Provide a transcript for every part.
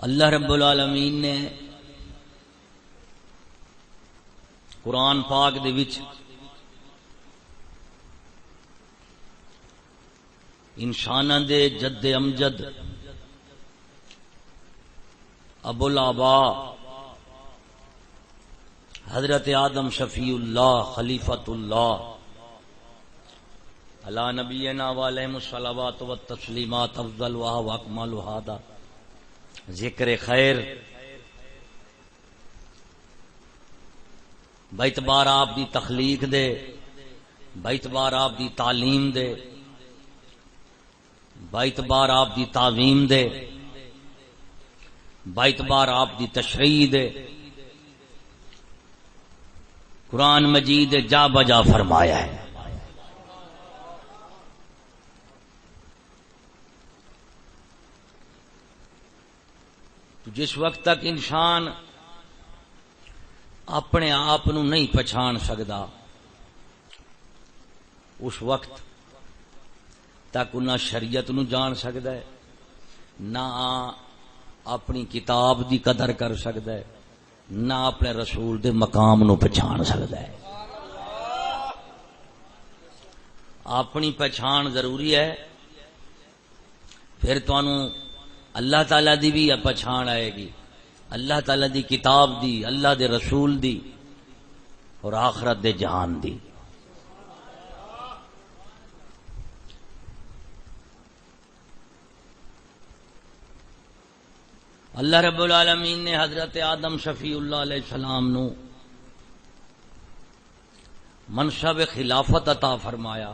اللہ رب العالمین نے قرآن پاک دے وچ انساناں دے جد امجد ابو الآباء حضرت آدم شفیع اللہ خلیفۃ اللہ علی نبینا وعلیہم الصلوات والتسلیمات افضل و اکمل ہذا ذکر خیر باعتبار آپ دی تخلیق دے، باعتبار آپ دی تعلیم دے، باعتبار آپ دی تعظیم دے، باعتبار آپ دی تشریح دے، قرآن مجید جا بجا فرمایا ہے۔ تو جس وقت تک انسان اپنے آپ نو نہیں پہچان سکدا اس وقت تک نہ شریعت نو جان سکدا ہے، نہ اپنی کتاب دی قدر کر سکدا ہے، نہ اپنے رسول دے مقام نو پہچان سکدا ہے۔ اپنی پہچان ضروری ہے، پھر تانوں اللہ تعالی دی بھی پہچان آئے گی، اللہ تعالی دی کتاب دی، اللہ دے رسول دی، اور آخرت دے جہان دی۔ اللہ رب العالمین نے حضرت آدم شفیع اللہ علیہ السلام نو منصب خلافت عطا فرمایا۔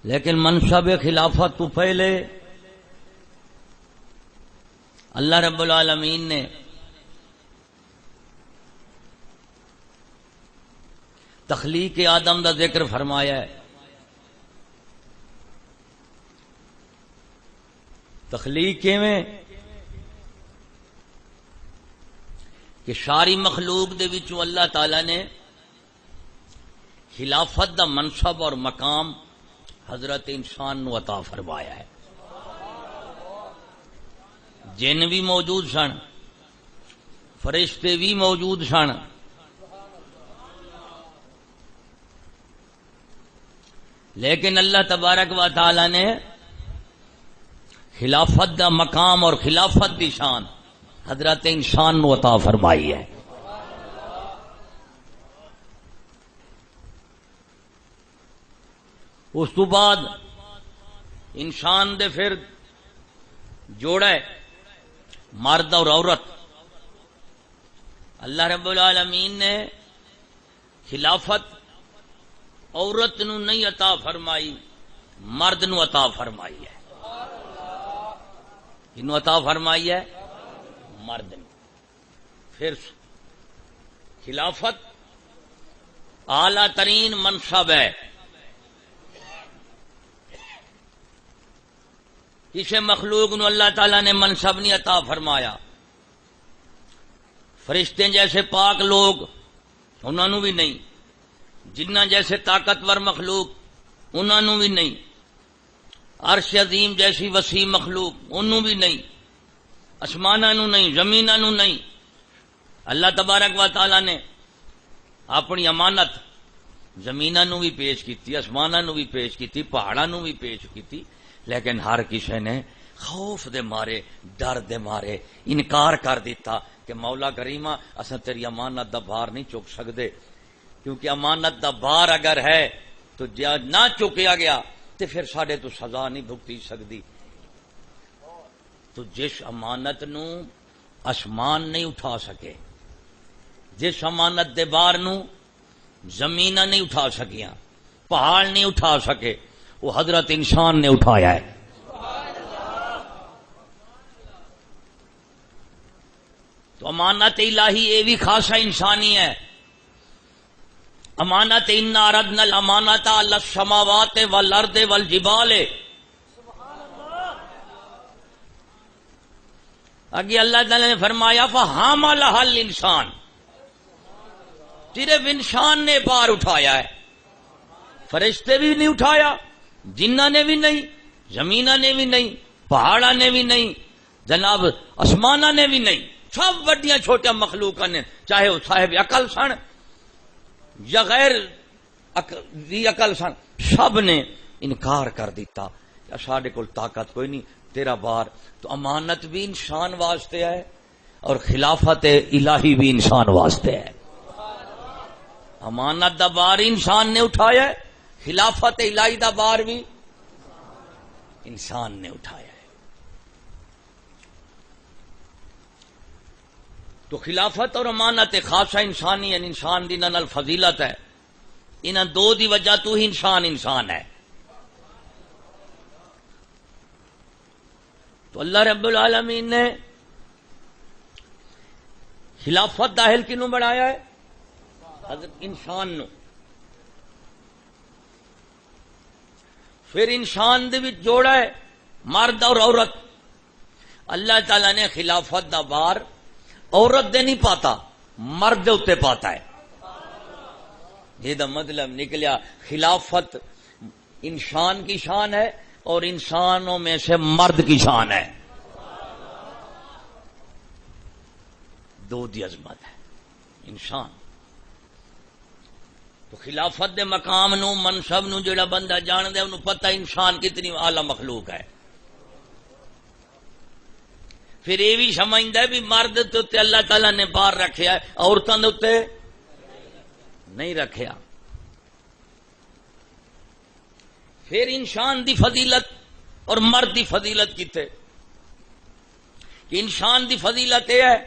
لیکن منصب خلافت تو پہلے اللہ رب العالمین نے تخلیق آدم دا ذکر فرمایا ہے۔ تخلیق کیویں کہ ساری مخلوق دے وچوں اللہ تعالی نے خلافت دا منصب اور مقام حضرت انسان نو عطا فرمایا ہے۔ جن بھی موجود سن، فرشتے بھی موجود سن، لیکن اللہ تبارک و تعالی نے خلافت دا مقام اور خلافت دی شان حضرت انسان نو عطا فرمائی ہے۔ اس تو بعد انسان دے پھر جوڑا ہے مرد اور عورت۔ اللہ رب العالمین نے خلافت عورت نو نہیں عطا فرمائی، مرد نو عطا فرمائی ہے۔ انہوں عطا فرمائی ہے مرد نو۔ پھر خلافت اعلی ترین منصب ہے، کسی مخلوق نو اللہ تعالی نے منصب نہیں عطا فرمایا۔ فرشتے جیسے پاک لوگ انہوں نے بھی نہیں، جنہ جیسے طاقتور مخلوق انہوں نے بھی نہیں، عرش عظیم جیسی وسیع مخلوق انہوں بھی نہیں، آسماناں نو نہیں، زمیناں نو نہیں۔ اللہ تبارک و تعالی نے اپنی امانت زمیناں نو بھی پیش کیتی، آسماناں نو بھی پیش کیتی، پہاڑاں نو بھی پیش کیتی، لیکن ہر کسی نے خوف دے مارے، ڈر دے مارے انکار کر دیتا کہ مولا کریمہ اساں تیری امانت دا بھار نہیں چک سکدے، کیونکہ امانت دا بھار اگر ہے تو نہ چکیا گیا تو پھر ساڈے تو سزا نہیں بھگتی سکتی۔ تو جس امانت نو آسمان نہیں اٹھا سکے، جس امانت دے بار نو زمینہ نہیں اٹھا سکیاں، پہاڑ نہیں اٹھا سکے، وہ حضرت انسان نے اٹھایا ہے۔ تو امانت الہی یہ بھی خاصا انسانی ہے۔ امانت انا عرضنا الامانۃ علی السماوات والارض والجبال، آگے اللہ تعالی نے فرمایا فحملها الانسان، صرف انسان نے بار اٹھایا ہے۔ فرشتے بھی نہیں اٹھایا، جنہ نے بھی نہیں، زمینہ نے بھی نہیں، پہاڑا نے بھی نہیں، جناب آسمانہ نے بھی نہیں، سب وڈیاں چھوٹیاں مخلوقاں نے، چاہے وہ صاحب عقل سن یا غیر ذی عقل سن، سب نے انکار کر دیتا کہ ساڈے کول طاقت کوئی نہیں، تیرا بار تو امانت بھی انسان واسطے ہے اور خلافت الہی بھی انسان واسطے ہے۔ امانت دا بار انسان نے اٹھایا ہے، خلافت الہی دا بار بھی انسان نے اٹھایا ہے۔ تو خلافت اور امانت خاصہ انسانی ہے، انسان دی نال فضیلت ہے، انہاں دو دی وجہ تو ہی انسان ہے۔ تو اللہ رب العالمین نے خلافت دا اہل کنوں بنایا ہے؟ حضرت انسان نو۔ پھر انسان دے وچ جوڑا ہے مرد اور عورت۔ اللہ تعالی نے خلافت دا بار عورت دے نہیں پاتا، مرد دے اتے پاتا ہے۔ یہ دا مطلب نکلیا خلافت انسان کی شان ہے اور انسانوں میں سے مرد کی شان ہے، دو دی عظمت ہے انسان۔ تو خلافت دے مقام نو منصب نو جڑا بندہ جان دے انہوں پتہ انسان کتنی اعلی مخلوق ہے۔ پھر یہ بھی سمجھتا ہے بھی مرد تے اللہ تعالیٰ نے بار رکھیا ہے، عورتوں دے تے نہیں رکھیا۔ پھر انسان دی فضیلت اور مرد دی فضیلت کتے کہ انسان دی فضیلت یہ ہے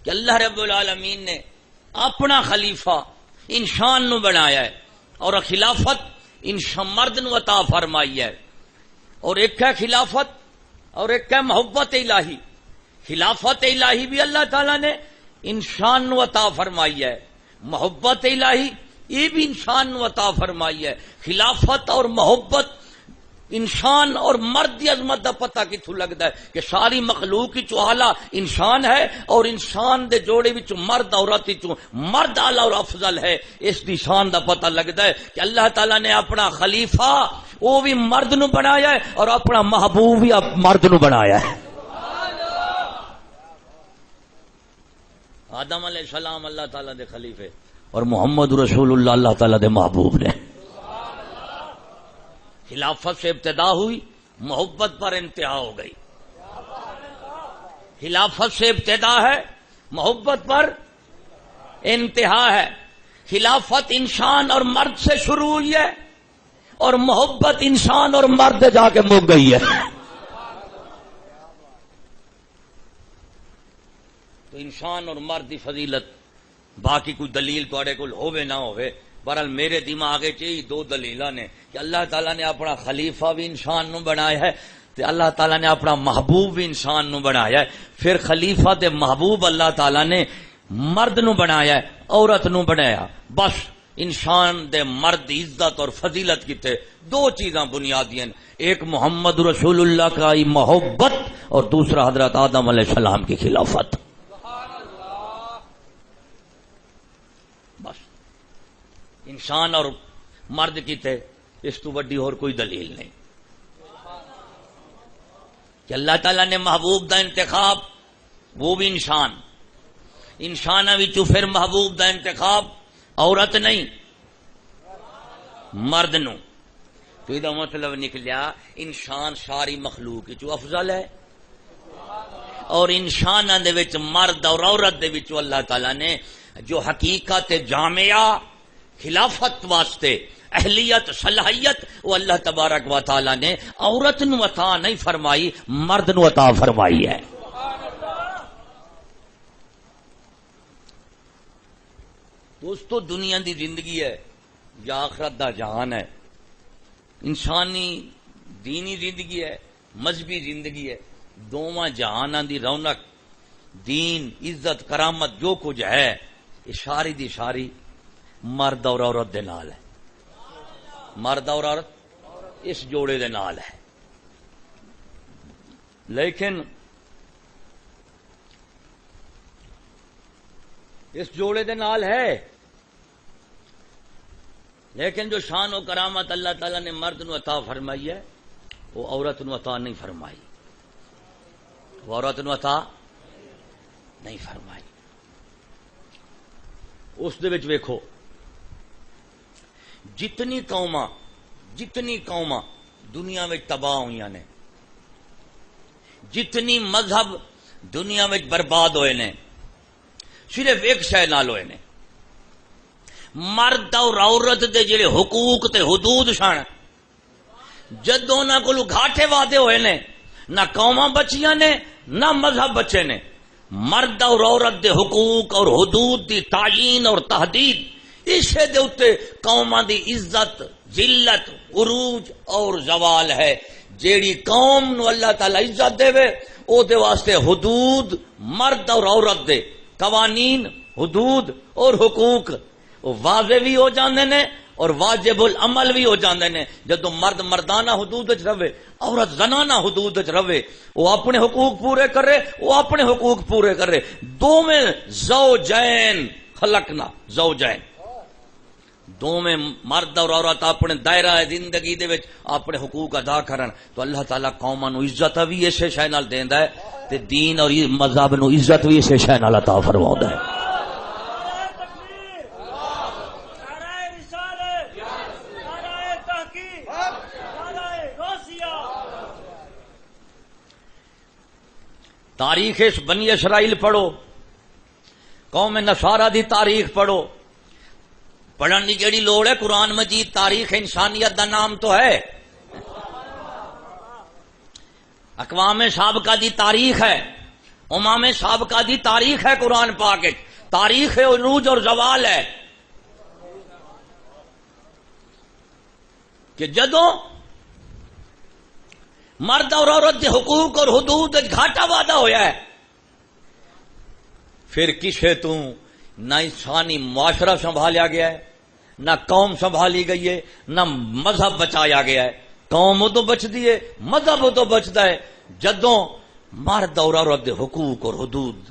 کہ اللہ رب العالمین نے اپنا خلیفہ انسان نو بنایا ہے اور خلافت انسان مرد نو عطا فرمائی ہے، اور ایک ہے خلافت اور ایک ہے محبت الہی۔ خلافت الہی بھی اللہ تعالیٰ نے انسان نو عطا فرمائی ہے، محبت الہی یہ بھی انسان نو عطا فرمائی ہے۔ خلافت اور محبت انسان اور مرد دی عظمت دا پتہ کتھوں لگدا ہے کہ ساری مخلوق وچ اعلی انسان ہے اور انسان دے جوڑے وچ مرد عورت وچ مرد اعلی اور افضل ہے۔ اس دی شان دا پتہ لگدا ہے کہ اللہ تعالیٰ نے اپنا خلیفہ وہ بھی مرد نو بنایا ہے اور اپنا محبوب بھی مرد نو بنایا ہے۔ آدم علیہ السلام اللہ تعالیٰ دے خلیفے اور محمد رسول اللہ اللہ تعالیٰ دے محبوب نے۔ خلافت سے ابتدا ہوئی، محبت پر انتہا ہو گئی۔ خلافت سے ابتدا ہے، محبت پر انتہا ہے۔ خلافت انسان اور مرد سے شروع ہوئی ہے اور محبت انسان اور مرد جا کے مک گئی ہے۔ تو انسان اور مرد کی فضیلت باقی کوئی دلیل تھوڑے کول ہوے نہ ہوے، بہرحال میرے دماغ چ دو دلیلاں نے کہ اللہ تعالیٰ نے اپنا خلیفہ بھی انسان نو بنایا ہے تے اللہ تعالیٰ نے اپنا محبوب بھی انسان نو بنایا ہے۔ پھر خلیفہ تے محبوب اللہ تعالیٰ نے مرد نو بنایا ہے، عورت نو بنایا۔ بس انسان دے مرد عزت اور فضیلت کیتے دو چیزاں بنیادی ہیں، ایک محمد رسول اللہ کا محبت اور دوسرا حضرت آدم علیہ السلام کی خلافت۔ بس انسان اور مرد کیتے، اس تو بڑی اور کوئی دلیل نہیں کہ اللہ تعالیٰ نے محبوب دا انتخاب، وہ بھی انسان وچوں پھر محبوب دا انتخاب عورت نہیں مرد نو۔ تو یہ مطلب نکلیا انسان ساری مخلوق وچوں افضل ہے، اور انساناں دے وچ مرد اور عورت دے وچوں اللہ تعالیٰ نے جو حقیقت جامعہ خلافت واسطے اہلیت صلاحیت وہ اللہ تبارک و تعالی نے عورت نو عطا نہیں فرمائی، مرد نو عطا فرمائی ہے۔ دوستو دنیا دی زندگی ہے یا آخرت دا جہان ہے، انسانی دینی زندگی ہے، مذہبی زندگی ہے، دونوں جہاناں دی رونق، دین، عزت، کرامت جو کچھ ہے یہ ساری دی ساری مرد اور عورت دے نال ہے، مرد اور عورت اس جوڑے دے نال ہے۔ لیکن اس جوڑے دے نال ہے لیکن جو شان و کرامت اللہ تعالیٰ نے مرد نو عطا فرمائی ہے وہ عورت نو عطا نہیں فرمائی، وہ عورت نو عطا نہیں فرمائی۔ اس دے وچ ویکھو جتنی قوماں دنیا میں تباہ ہوئی نے، جتنی مذہب دنیا میں برباد ہوئے نے، صرف ایک شے نال ہوئے نے، مرد اور عورت دے جڑے حقوق تے حدود سن جدوں انہاں کولوں گھاٹے وعدے ہوئے نے، نہ قوماں بچیاں نے نہ مذہب بچے نے۔ مرد اور عورت دے حقوق اور حدود دی تعیین اور تحدید اسے دے اتے قوماں دی عزت، ذلت، عروج اور زوال ہے۔ جیڑی قوم نو اللہ تعالی عزت دے وے او دے واسطے حدود، مرد اور عورت دے قوانین، حدود اور حقوق واضح بھی ہو جاندے نے اور واجب العمل بھی ہو جاندے نے۔ جدو مرد مردانہ حدود وچ رہے، عورت زنانہ حدود وچ رہے، وہ اپنے حقوق پورے کرے، وہ اپنے حقوق پورے کرے۔ دو میں زوجین خلقنا زوجین، دو میں مرد اور عورت اپنے دائرہ زندگی دے وچ اپنے حقوق ادا کرن تو اللہ تعالیٰ قوماں نو عزت بھی اسے شے نال دیندا ہے تے دین اور مذہب نو عزت بھی اسے شے نال عطا فرماوندا ہے۔ تاریخ بنی اسرائیل پڑھو، قوم نصارہ دی تاریخ پڑھو، پڑھن کی کیڑی لوڑ ہے؟ قرآن مجید تاریخ انسانیت دا نام تو ہے، اقوام سابقہ دی تاریخ ہے، امام سابقہ دی تاریخ ہے، قرآن پاک تاریخ عروج اور زوال ہے کہ جدوں مرد اور عورت کے حقوق اور حدود گھاٹا وعدہ ہویا ہے، پھر کسے تو نہ انسانی معاشرہ سنبھالیا گیا ہے، نہ قوم سنبھالی گئی ہے، نہ مذہب بچایا گیا ہے۔ قوم تو بچتی ہے، مذہب تو بچتا ہے جدوں مرد اور عورت کے حقوق اور حدود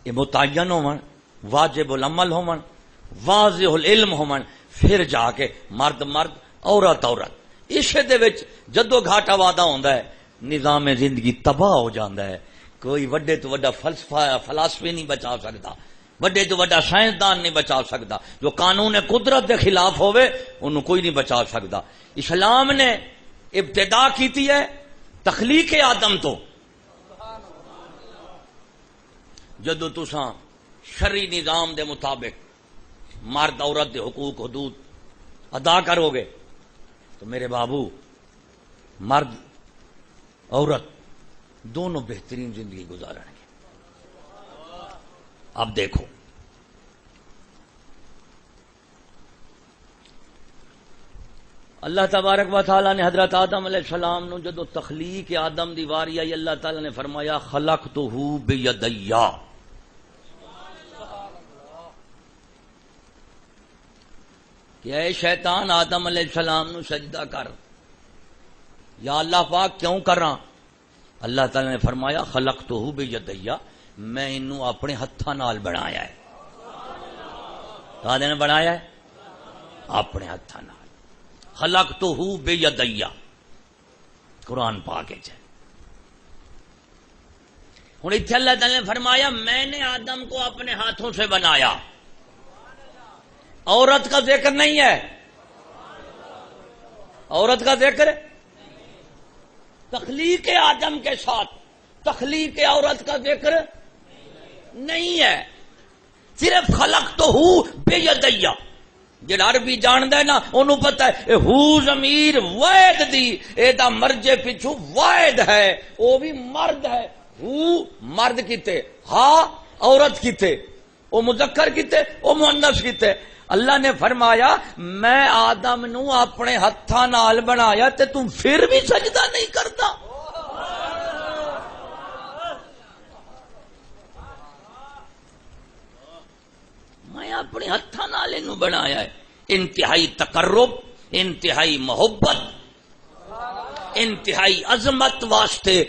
یہ متعین ہون، واجب العمل ہون، واضح العلم ہون، پھر جا کے مرد مرد عورت عورت اسے دے وچ جدو گھاٹا وعدہ ہوندا ہے نظام زندگی تباہ ہو جاندا ہے۔ کوئی وڈے تو وڈا فلسفی نہیں بچا سکتا، وڈے تو وڈا سائنسدان نہیں بچا سکتا، جو قانون قدرت کے خلاف ہوئے انہوں کوئی نہیں بچا سکتا۔ اسلام نے ابتدا کیتی ہے تخلیق آدم تو، جدو تساں شرعی نظام دے مطابق مرد عورت دے حقوق حدود ادا کرو گے تو میرے بابو مرد عورت دونوں بہترین زندگی گزاریں گے۔ اب دیکھو اللہ تبارک و تعالی نے حضرت آدم علیہ السلام نو جدو تخلیق آدم دی واری آئی اللہ تعالی نے فرمایا خلقتہ بیدیا، کہ اے شیطان آدم علیہ السلام نو سجدہ کر۔ یا اللہ پاک کیوں کر رہا؟ اللہ تعالی نے فرمایا خلقتہ بیدیا، میں انہوں اپنے ہتھاں نال بنایا ہے۔ کہاں نے بنایا ہے؟ اپنے ہتھاں نال۔ خلقتہ بیدیا قرآن پاک ہے۔ ہوں اتنے اللہ تعالی نے فرمایا میں نے آدم کو اپنے ہاتھوں سے بنایا، عورت کا ذکر نہیں ہے، عورت کا ذکر تخلیق آدم کے ساتھ تخلیق عورت کا ذکر نہیں ہے، صرف خلقتہ بیدیا۔ جڑا عربی جاندا ہے نا انہوں پتہ ہے ہو ضمیر واحد دی اے دا مرجے پچھو واحد ہے، وہ بھی مرد ہے۔ ہو مرد کیتے، ہا عورت کیتے، وہ مذکر کیتے، وہ مؤنث کیتے۔ اللہ نے فرمایا میں آدم نو اپنے ہتھاں نال بنایا تے تم پھر بھی سجدہ نہیں کرتا۔ میں اپنے ہتھاں نال انہوں بنایا ہے۔ انتہائی تقرب، انتہائی محبت، انتہائی عظمت واسطے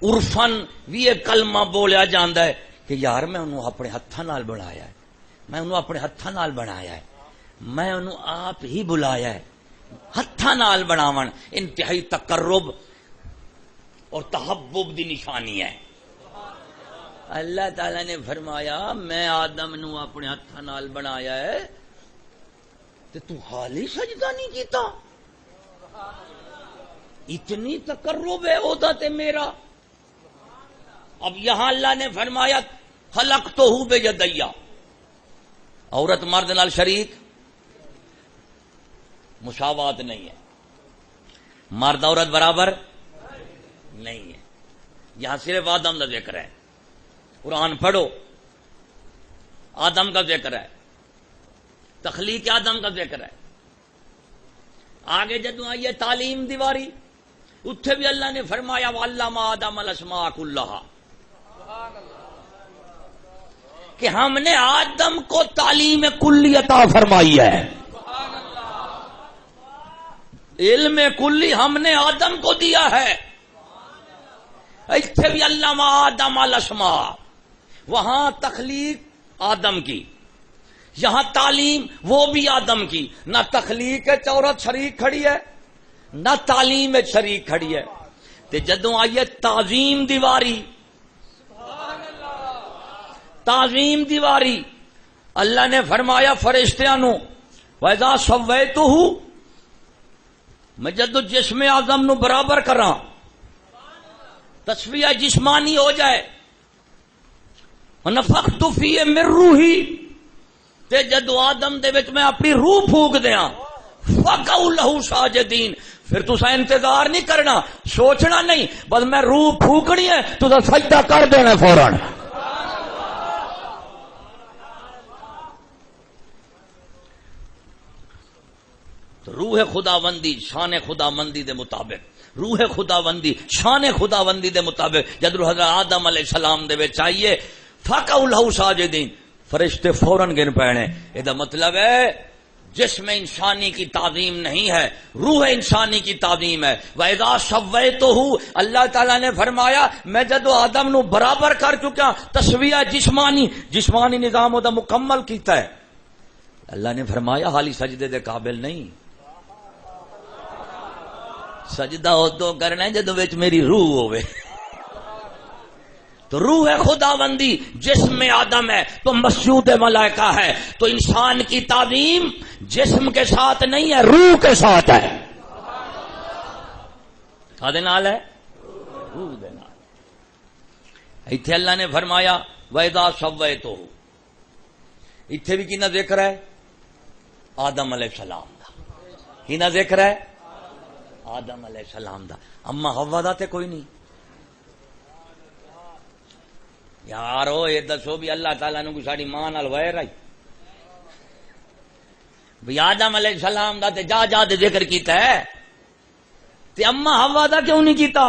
عرفن بھی ایک کلمہ بولیا جاندا ہے کہ یار میں انہوں اپنے ہتھاں نال بنایا ہے، میں انہوں اپنے ہتھاں نال بنایا ہے۔ میں انہوں آپ ہی بلایا ہے، ہتھاں نال بناون انتہائی تقرب اور تحبب دی نشانی ہے۔ اللہ تعالی نے فرمایا میں آدم نو اپنے ہتھاں نال بنایا ہے تے تو حالی سجدہ نہیں کیتا، اتنی تقرب ہے اودا تے میرا۔ اب یہاں اللہ نے فرمایا خلقتہ بیدیا، عورت مرد نال شریک مساوات نہیں ہے، مرد عورت برابر نہیں ہے، یہاں صرف آدم کا ذکر ہے۔ قرآن پڑھو، آدم کا ذکر ہے، تخلیق آدم کا ذکر ہے۔ آگے جدوں آئیے تعلیم دیواری، اتھے بھی اللہ نے فرمایا وَعَلَّمَ آدَمَ الْأَسْمَاءَ كُلَّهَا، کہ ہم نے آدم کو تعلیم کلی عطا فرمائی ہے، علم کلی ہم نے آدم کو دیا ہے۔ اتھے بھی علم آدم الاسماء، وہاں تخلیق آدم کی، یہاں تعلیم وہ بھی آدم کی۔ نہ تخلیق عورت شریک کھڑی ہے، نہ تعلیم شریک کھڑی ہے۔ تے جدوں آئیے تعظیم دیواری، تعظیم دیواری، اللہ نے فرمایا فرشتیاں نو وَإِذَا سَوَّيْتُهُ، میں جدو جسم اعظم نو برابر کراں، تسویہ جسمانی ہو جائے، وَنَفَخْتُ فِيهِ مِن رُوحِي، تے جدو آدم دے وچ میں اپنی روح پھونک دیاں، فَقَعُوا لَهُ سَاجِدِينَ، پھر تسا انتظار نہیں کرنا، سوچنا نہیں، بس میں روح پھونکنی ہے تسا سجدہ کر دینا فوراً۔ روح خداوندی شان خداوندی دے مطابق، روح خداوندی شان خداوندی دے مطابق جد حضرت آدم علیہ السلام دے وچ آئیے فَقَعُوا لَهُ سَاجِدِينَ، فرشتے فوراً گر پڑے۔ یہ دا مطلب ہے جسم انسانی کی تعظیم نہیں ہے، روح انسانی کی تعظیم ہے۔ وَإِذَا سَوَّيْتُهُ، اللہ تعالیٰ نے فرمایا میں جدو آدم نو برابر کر چکا، تسویہ جسمانی نظام دا مکمل کیتا ہے، اللہ نے فرمایا حالی سجدے دے قابل نہیں، سجدہ ادو کرنا ہے جدو وچ میری روح ہوئے۔ تو روح خداوندی جسم میں آدم ہے تو مسجود ملائکہ ہے، تو انسان کی تعظیم جسم کے ساتھ نہیں ہے، روح کے ساتھ ہے۔ کھا نال ہے روح دے نال۔ ایتھے اللہ نے فرمایا وَإِذَا سَوَّيْتُهُ، ایتھے بھی کینا ذکر ہے؟ آدم علیہ السلام دا۔ کینا ذکر ہے؟ آدم علیہ السلام دا۔ اما حوا دا تے کوئی نہیں۔ یارو یہ دسو بھی اللہ تعالیٰ نے کوئی ساڑی ماں نال ویر آئی؟ بھی آدم علیہ السلام دا تے جا جا دے ذکر کیتا ہے، تے اما حوا دا کیوں نہیں کیتا؟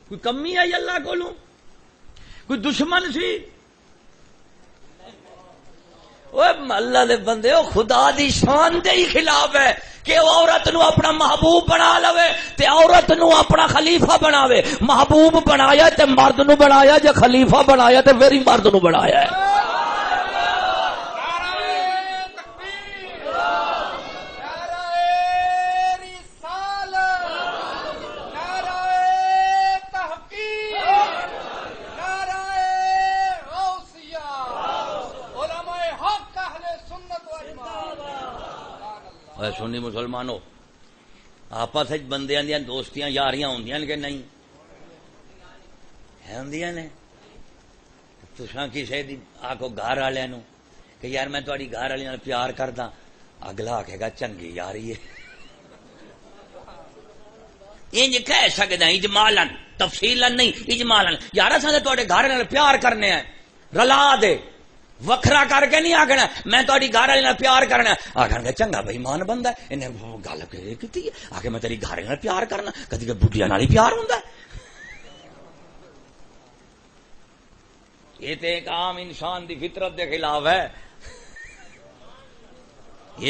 کوئی کمی آئی اللہ کو لوں؟ کوئی دشمن سی؟ اللہ دے بندے او خدا دی شان دے ہی خلاف ہے کہ وہ عورت نو اپنا محبوب بنا لوے تے عورت نو اپنا خلیفہ بناوے۔ محبوب بنایا تے مرد نو بنایا، جے خلیفہ بنایا تے پھر ہی مرد نو بنایا ہے۔ سنی مسلمانوں آپس بندیاں دیا دوستیاں یاریاں ہوندیاں کہ نہیں ہوندیاں نے؟ تساں کسے دی آکو گھر والے نو کہ یار میں تہاڈی گھر والی نال پیار کردا، اگلا آکھے گا چنگی یاری ہے، انج کہہ سکدا اجمالاً تفصیلاً نہیں، اجمالاً یار اساں تے تہاڈے گھر نال پیار کرنے ہیں، رلا دے وکھرا کر کے نہیں آخنا میں تہاڈی گھر والی نال پیار کرنا، آخر گے چنگا بھائی مان بندہ ہے، انہیں گل کی آ کے میں تیری گھر والی نال پیار کرنا، کدی کہ بڈھیا نال ہی پیار ہوندا ہے۔ یہ تو ایک عام انسان دی فطرت دے خلاف ہے۔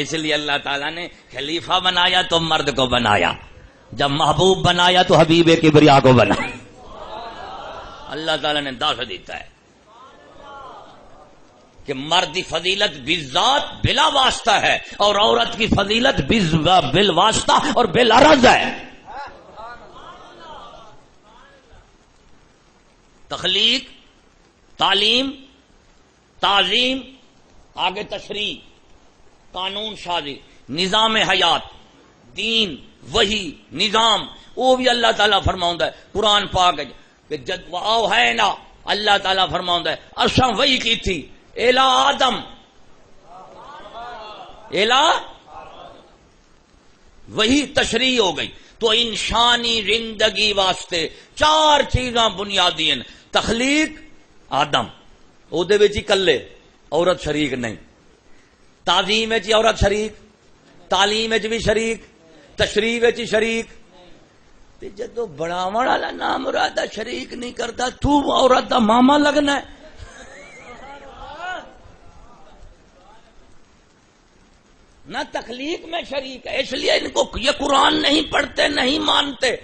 اس لیے اللہ تعالیٰ نے خلیفہ بنایا تو مرد کو بنایا، جب محبوب بنایا تو حبیب کبریا کو بنایا۔ اللہ تعالیٰ نے دس دیتا ہے کہ مرد کی فضیلت بالذات بلا واسطہ ہے اور عورت کی فضیلت بالواسطہ اور بالعرض ہے. تخلیق، تعلیم، تعظیم، آگے تشریع، قانون سازی، نظام حیات، دین، وہی نظام، وہ بھی اللہ تعالیٰ فرماؤں ہے قرآن پاک کہ جد واؤ ہے نا، اللہ تعالیٰ فرماؤں ہے اصا وہی کی تھی الا آدم، الا وہی تشریح ہو گئی. تو انسانی زندگی واسطے 4 چیزاں بنیادی ہیں. تخلیق آدم، او دے وچ کلے، عورت شریک نہیں. تعظیم وچ عورت شریک، تعلیم وچ بھی شریک، تشریح وچ شریک. تے جدو بناون والا نام مراد شریک نہیں کرتا، تو عورت دا ماما لگنا ہے. نہ تخلیق میں شریک ہے. اس لیے ان کو یہ قرآن نہیں پڑھتے، نہیں مانتے،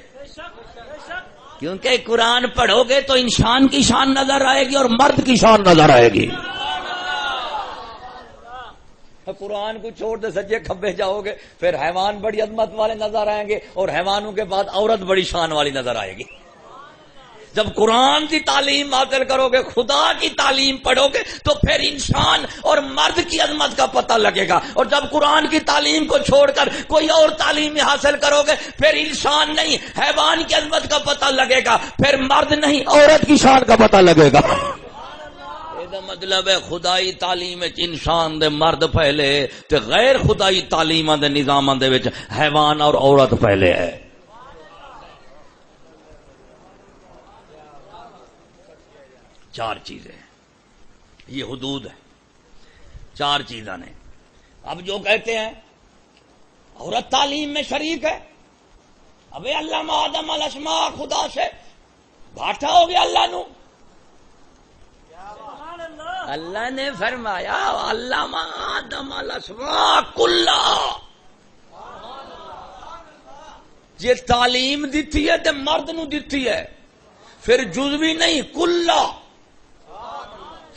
کیونکہ قرآن پڑھو گے تو انسان کی شان نظر آئے گی اور مرد کی شان نظر آئے گی. قرآن کو چھوڑ دے سجے کھبے جاؤ گے پھر حیوان بڑی عظمت والے نظر آئیں گے اور حیوانوں کے بعد عورت بڑی شان والی نظر آئے گی. جب قرآن کی تعلیم حاصل کرو گے، خدا کی تعلیم پڑھو گے تو پھر انسان اور مرد کی عظمت کا پتہ لگے گا. اور جب قرآن کی تعلیم کو چھوڑ کر کوئی اور تعلیم حاصل کرو گے پھر انسان نہیں حیوان کی عظمت کا پتہ لگے گا، پھر مرد نہیں عورت کی شان کا پتہ لگے گا. مطلب ہے خدائی تعلیم انسان دے مرد پہلے تے غیر خدائی تعلیم دے نظام دے وچ حیوان اور عورت پہلے ہے. چار چیزیں، یہ حدود ہے، 4 چیزاں نے. اب جو کہتے ہیں عورت تعلیم میں شریک ہے، ابے علامہ آدم الاسماء خدا سے گھاٹا ہو گیا. اللہ نو، اللہ نے فرمایا علامہ آدم الاسماء کلھا. یہ تعلیم دیتی ہے تے مرد نو دیتی ہے، پھر جزوی نہیں کلھا.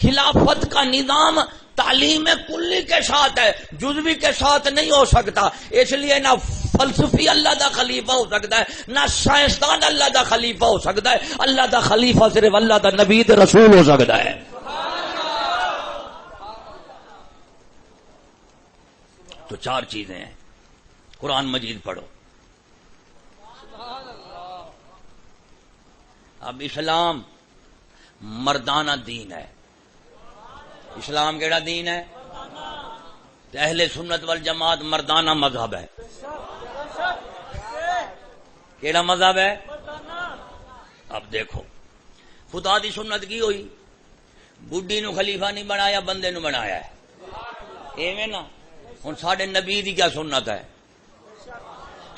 خلافت کا نظام تعلیم کلی کے ساتھ ہے، جزوی کے ساتھ نہیں ہو سکتا. اس لیے نہ فلسفی اللہ دا خلیفہ ہو سکتا ہے، نہ سائنسدان اللہ دا خلیفہ ہو سکتا ہے. اللہ دا خلیفہ صرف اللہ دا نبی تے رسول ہو سکتا ہے. تو 4 چیزیں ہیں. قرآن مجید پڑھو. اب اسلام مردانہ دین ہے. اسلام کیڑا دین ہے؟ اہل سنت والجماعت مردانہ مذہب ہے. کیڑا مذہب ہے؟ اب دیکھو خدا دی سنت کی ہوئی، بڈھی نو خلیفہ نہیں بنایا، بندے نو بنایا ہے. ایویں نا. ہن ساڈے نبی دی کیا سنت ہے؟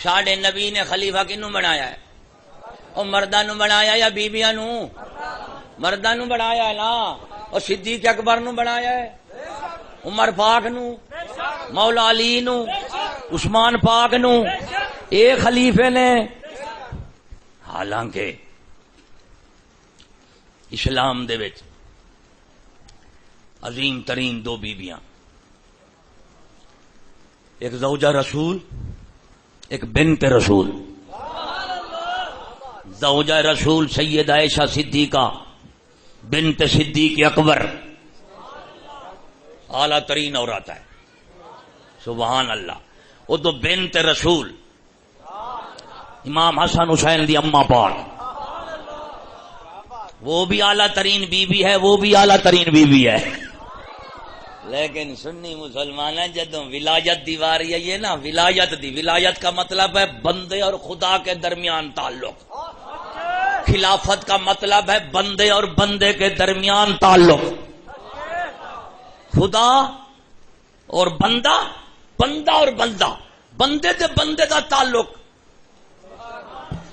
ساڈے نبی نے خلیفہ کنوں بنایا ہے؟ اور مرداں نو بنایا یا بیبیاں نو؟ مرداں نو بنایا ہے نا. اور صدیق اکبر نو بنایا ہے، عمر پاک نو، مولا علی نو، عثمان پاک نو، ایک خلیفے نے. حالانکہ اسلام دے وچ عظیم ترین 2 بیبیاں، ایک زوجہ رسول، ایک بنت رسول. زوجہ رسول سید عائشہ صدیقہ بنت صدیق اکبر، اعلیٰ ترین عورت ہے. سبحان اللہ. وہ تو بنت رسول امام حسن حسین دی اماں پاک، وہ بھی اعلیٰ ترین بیوی ہے، وہ بھی اعلیٰ ترین بیوی ہے. لیکن سنی مسلمان ہیں جدوں ولایت دی واری ہے، یہ نا ولایت دی، ولایت کا مطلب ہے بندے اور خدا کے درمیان تعلق. خلافت کا مطلب ہے بندے اور بندے کے درمیان تعلق. خدا اور بندہ، بندہ اور بندہ، بندے تے بندے دا تعلق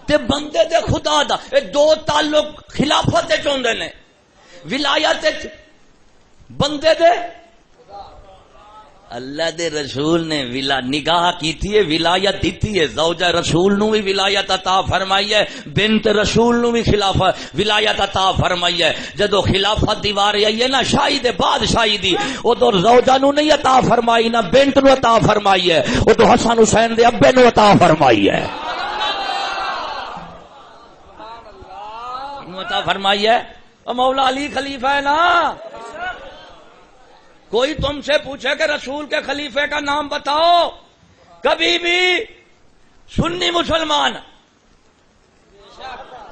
تے بندے دے خدا دا. یہ 2 تعلق خلافت وچ ہوندے نے. ولایت وچ بندے دے اللہ دے رسول نے نگاہ کیتی ہے، ولایت دیتی ہے، زوجہ رسول نو بھی ولایت عطا فرمائی ہے، بنت رسول نو بھی ولایت عطا فرمائی ہے۔ جدو خلافت دی واری آئی ہے نا شاہی دے بادشاہی دی، او تو زوجہ نو نہیں عطا فرمائی، نہ بنت نو عطا فرمائی ہے، او تو حسن حسین دے ابے نو عطا فرمائی ہے، عطا فرمائی ہے۔ مولا علی خلیفہ ہے نا، کوئی تم سے پوچھے کہ رسول کے خلیفے کا نام بتاؤ، کبھی بھی سنی مسلمان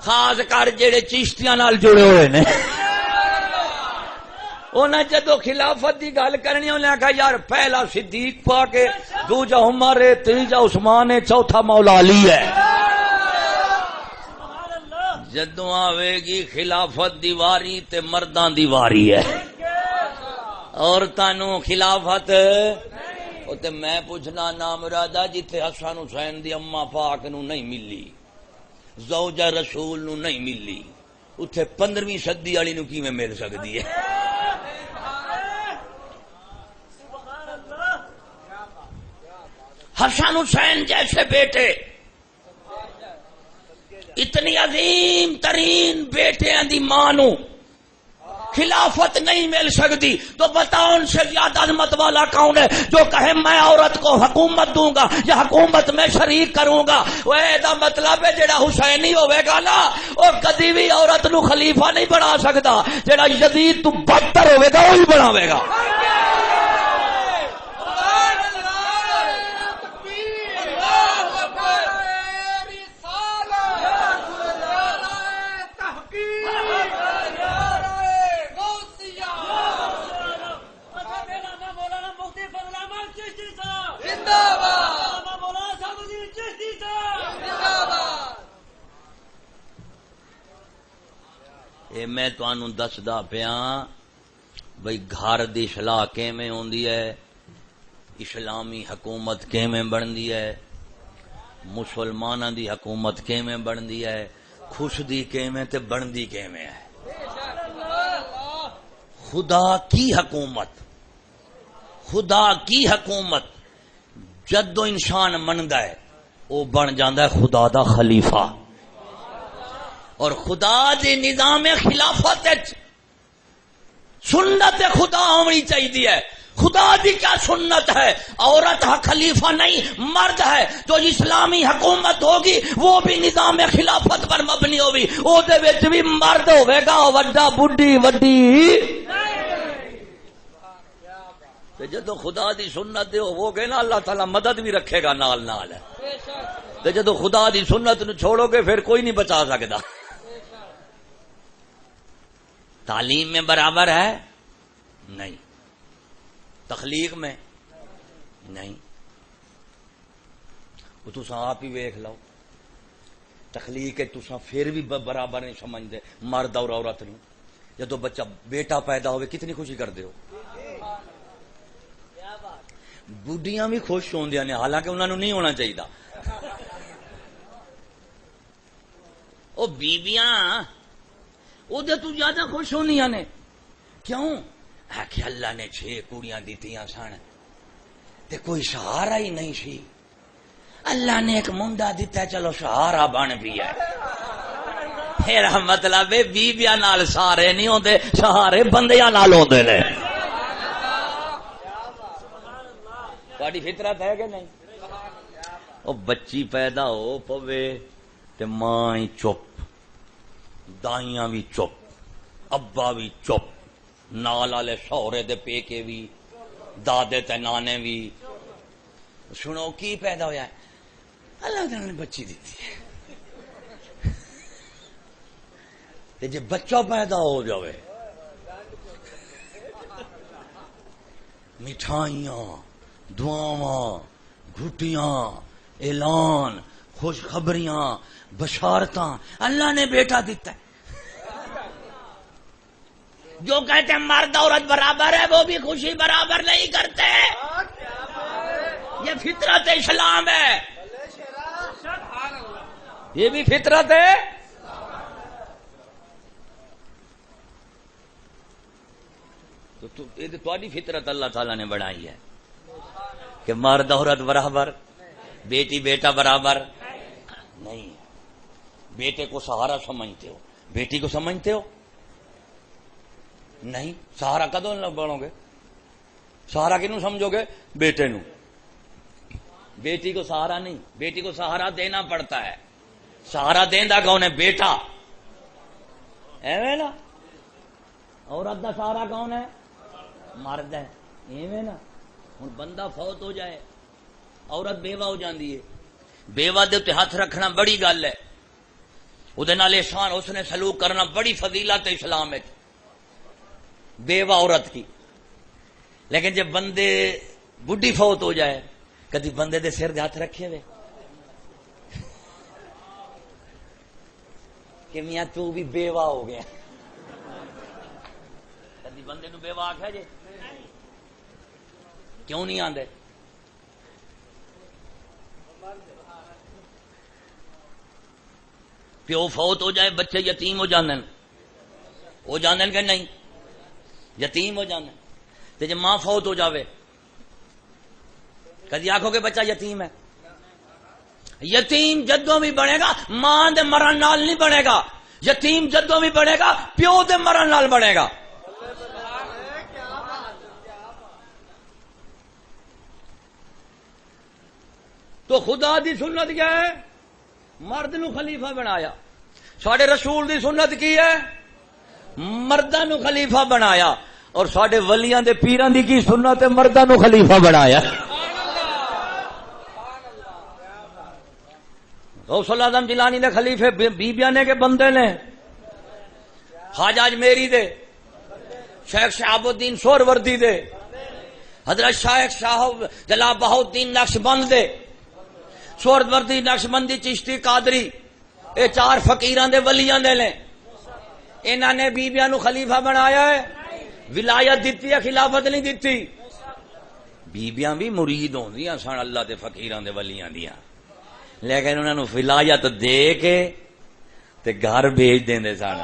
خاص کر جڑے چشتیاں نال جڑے ہوئے نے انہیں جدو خلافت دی گل کرنی انہیں کہا یار پہلا صدیق پاک ہے، دوجا عمر ہے، تیجا عثمان ہے، چوتھا مولا علی ہے۔ جدو آوے گی خلافت دی واری تے مرداں دی واری ہے، عورتاں نو خلافت تے میں پوچھنا نامرادا جتھے حسن حسین دی اما پاک نو نہیں ملی، زوجہ رسول نو نہیں ملی، اتھے 15ویں صدی والی نو کیویں مل سکدی ہے؟ حسن حسین جیسے بیٹے، اتنی عظیم ترین بیٹیاں دی ماں نو خلافت نہیں مل سکتی، تو بتاؤ ان سے زیادہ عظمت والا کون ہے جو کہے میں عورت کو حکومت دوں گا یا حکومت میں شریک کروں گا؟ وہ دا مطلب ہے جڑا حسینی ہوئے گا نا وہ کدی بھی عورت نو خلیفہ نہیں بنا سکتا، جڑا یزید تو بدتر ہوئے گا وہی بناوے گا۔ میں تانوں دسدا پیاں بھئی گھر دی اصلاح کیویں ہوندی ہے، اسلامی حکومت کیویں بندی ہے، مسلماناں دی حکومت کیویں بندی ہے، خوش دی کیویں تے بندی کیویں ہے۔ خدا کی حکومت جدو انسان مندا ہے وہ بن جاندا ہے خدا دا خلیفہ، اور خدا دی نظام خلافت سنت خدا ہونی چاہیے۔ خدا دی کیا سنت ہے؟ عورت خلیفہ نہیں مرد ہے، جو اسلامی حکومت ہوگی وہ بھی نظام خلافت پر مبنی ہوگی، او دے وچ بھی مرد ہوے گا وڈا بڈھی وڈی۔ جدو خدا دی سنت دے ہو گے نا اللہ تعالی مدد بھی رکھے گا نال نال، تے جدو خدا دی سنت نو چھوڑو گے پھر کوئی نہیں بچا سکتا۔ تعلیم میں برابر ہے نہیں، تخلیق میں نہیں، وہ تساں آپ ہی ویکھ لو، تخلیق ہے تساں پھر بھی برابر نہیں سمجھتے مرد اور عورت نو۔ جدو بچہ بیٹا پیدا ہوئے کتنی خوشی کرتے ہو، بڈیاں بھی خوش ہوندیاں نے، حالانکہ انہوں نے نہیں ہونا چاہیے۔ او بیبیاں او دے تو زیادہ خوش ہونیاں نے، کیوں؟ کہ اللہ نے 6 کڑیاں دیتیاں سن تے کوئی سہارا ہی نہیں سی، اللہ نے ایک منڈا دیتا چلو سہارا بن پیا۔ میرا مطلب ہے بیبیاں نال سہارے نہیں ہوندے، سہارے بندیاں نال ہوندے نے۔ تہاڈی فطرت ہے کہ نہیں؟ او بچی پیدا ہو پوے تے ماں ہی چپ، دائیاں بھی چپ، ابا بھی چپ، نال والے سہرے دے پیکے بھی، دادے تے نانے بھی۔ سنو کی پیدا ہویا ہے؟ اللہ تعالی نے بچی دیتی ہے، تے جے بچہ پیدا ہو جاوے مٹھائیاں، دعاواں، گھٹیاں، اعلان، خوشخبریاں، بشارتاں، اللہ نے بیٹا دیتا ہے۔ جو کہتے ہیں مرد عورت برابر ہے وہ بھی خوشی برابر نہیں کرتے، یہ فطرت اسلام ہے، یہ بھی فطرت ہے۔ تو تھوڑی فطرت اللہ تعالیٰ نے بڑھائی ہے۔ کہ مرد عورت برابر، بیٹی بیٹا برابر نہیں. بیٹے کو سہارا سمجھتے ہو، بیٹی کو سمجھتے ہو نہیں. سہارا کدوں بنو گے؟ سہارا کنوں سمجھو گے؟ بیٹے نو. بیٹی کو سہارا نہیں، بیٹی کو سہارا دینا پڑتا ہے. سہارا دیندا کون ہے؟ بیٹا. ایویں نا. عورت دا سہارا کون ہے؟ مرد ہے. ایویں نا. ہن بندہ فوت ہو جائے، عورت بیوہ ہو جاندی ہے، بیوہ دے تے ہاتھ رکھنا بڑی گل ہے، او دے نال احسان اس نے سلوک کرنا بڑی فضیلت ہے اسلام وچ، بیوہ عورت کی. لیکن جب بندے بڈھی فوت ہو جائے، کدی بندے دے سر دے ہاتھ رکھے ہوئے کہ میاں تو بھی بیوہ ہو گیا؟ کدی بندے نو بیوہ آکھیا جے؟ کیوں نہیں آندے؟ پیو فوت ہو جائے بچے یتیم ہو جاندن کہ نہیں؟ یتیم ہو جاندن. تے جے ماں فوت ہو جاوے کدی آکھو کہ بچہ یتیم ہے؟ یتیم جدوں بھی بنے گا ماں دے مرن نال نہیں بنے گا. یتیم جدوں بھی بنے گا پیو دے مرن نال بنے گا. تو خدا دی سنت کیا ہے؟ مرد نو خلیفہ بنایا. ساڈے رسول دی سنت کی ہے؟ مرداں نو خلیفہ بنایا. اور ساڈے ولیاں دے پیراں دی کی سنت ہے؟ مرداں نو خلیفہ بنایا. غوث الاعظم جیلانی دے خلیفے بیبیاں نے کے بندے نے؟ خواجہ اجمیری دے، شیخ شہاب الدین سہروردی دے، حضرت شیخ صاحب جلال بہاؤالدین نقشبند دے، سہروردی نقشبندی چشتی قادری، اے چار فقیراں دے ولیاں دے لیں. انہاں نے بیبیاں نو خلیفہ بنایا ہے؟ ولایت دیتی ہے، خلافت نہیں دیتی. بیبیاں بھی مرید ہوندیاں سن اللہ دے فقیراں دے ولیاں دیاں، لیکن انہاں نو ولایت دے کے تے گھر بھیج دیندے سن.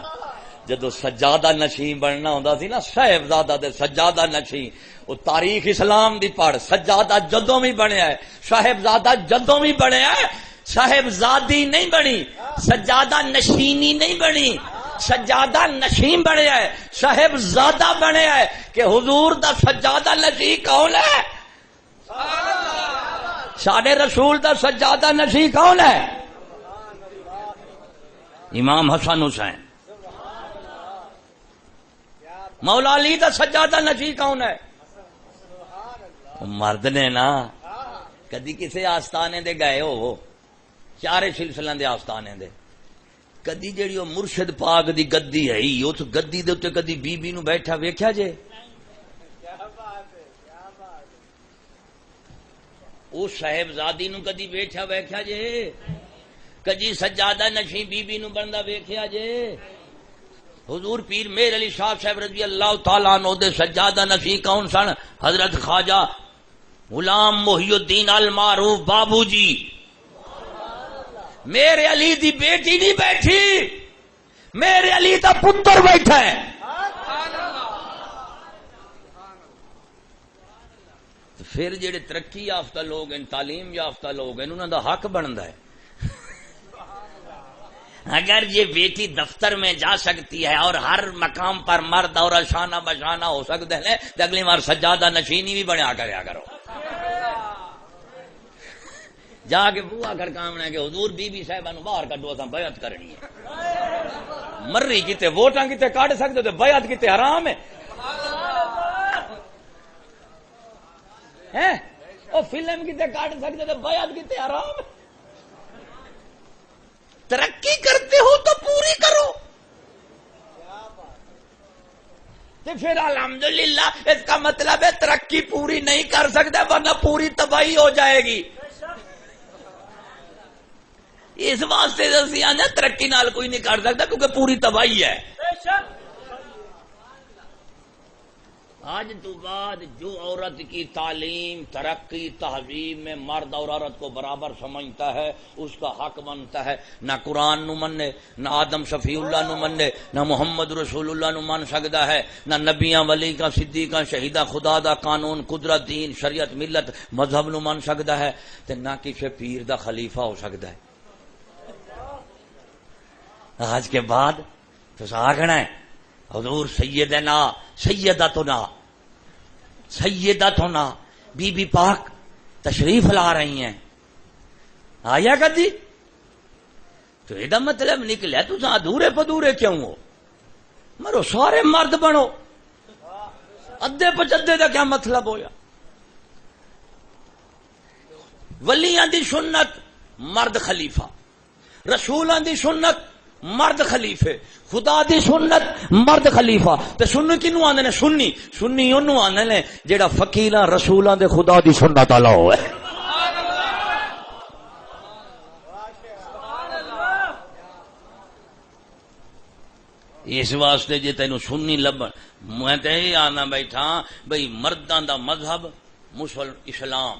جدو سجادہ نشین بننا ہوندا سی نا صاحبزادہ دے سجادہ نشین، وہ تاریخ اسلام دی پڑھ. سجادہ جدوں بھی بنیا ہے، صاحبزادہ جدوں بھی بنیا ہے، صاحبزادی نہیں بنی، سجادہ نشینی نہیں بنی، سجادہ نشین بنیا ہے، صاحبزادہ بنیا ہے. کہ حضور دا سجادہ نشین کون ہے؟ ساڈے رسول دا سجادہ نشین کون ہے؟ امام حسن حسین. مولا علی دا سجادہ نشین کون ہے؟ مرد نے نا. کدی کسے آستانے دے گئے ہو؟ چارے سلسلے دے آستانے دے. کدی جیڑی وہ مرشد پاک دی گدی ہے اس گدی دے اوتے کدی بی بی نو بیٹھا ویکھیا جے؟ او صاحبزادی نو کدی بیٹھا ویکھیا جے؟ کدی سجادہ نشین بی بی نو بندا ویکھیا جے؟ حضور پیر میر علی شاہ صاحب رضی اللہ تعالیٰ عنہ دے سجادہ نشین کون سن؟ حضرت خواجہ غلام محی الدین المعروف بابو جی. میرے علی دی بیٹی نہیں بیٹھی، میرے علی دا پتر بیٹھا ہے. پھر جڑے ترقی یافتہ لوگ ہیں، تعلیم یافتہ لوگ ہیں، انہوں دا حق بنتا ہے. اگر یہ بیٹی دفتر میں جا سکتی ہے اور ہر مقام پر مرد اور شانہ بشانہ ہو سکتے ہیں تو اگلی بار سجادہ نشینی بھی بنیا کریا کرو. جا کے بوا کر کام ہے کہ حضور بی بی صاحبہ نو باہر کڈو اساں بیعت کرنی ہے. مرری کتے ووٹاں کتے کڈ سکتے تو بیعت کتے حرام ہے. او فلم کتے کڈ سکتے تو بیعت کتے حرام ہے. ترقی کرتے ہو تو پوری کرو. تو پھر الحمدللہ اس کا مطلب ہے ترقی پوری نہیں کر سکتے ورنہ پوری تباہی ہو جائے گی. اس واسطے ترقی نال کوئی نہیں کر سکتا کیونکہ پوری تباہی ہے. آج تو بعد جو عورت کی تعلیم ترقی تہذیب میں مرد اور عورت کو برابر سمجھتا ہے اس کا حق بنتا ہے نہ قرآن نو مننے نہ آدم شفیع اللہ نو مننے نہ محمد رسول اللہ نو من سکتا ہے نہ نبیاں ولی کا صدیقاں شہیدہ خدا دا قانون قدرت دین شریعت ملت مذہب نو من سکتا ہے تے نہ کسی پیر دا خلیفہ ہو سکتا ہے. آج کے بعد تو آگنا ہے حضور سیدنا سیدتنا بی بی پاک تشریف لا رہی ہیں. آیا کدی تو یہ مطلب نکلے تو ادھورے پدورے کیوں ہو؟ مرو سارے مرد بنو. ادھے پچدے دا کیا مطلب ہویا؟ ولیاں دی سنت مرد خلیفہ، رسولاں دی سنت مرد خلیفے، خدا دی سنت مرد خلیفہ. تے سنی کنوں آندے نے؟ سنی اونوں آندے نے جیڑا فقیراں رسولاں دے خدا دی سنت والا ہوئے. اس واسطے جے تینوں سنی لبن میں تے یہ آنا بیٹھا بھئی مرداں دا مذہب اسلام،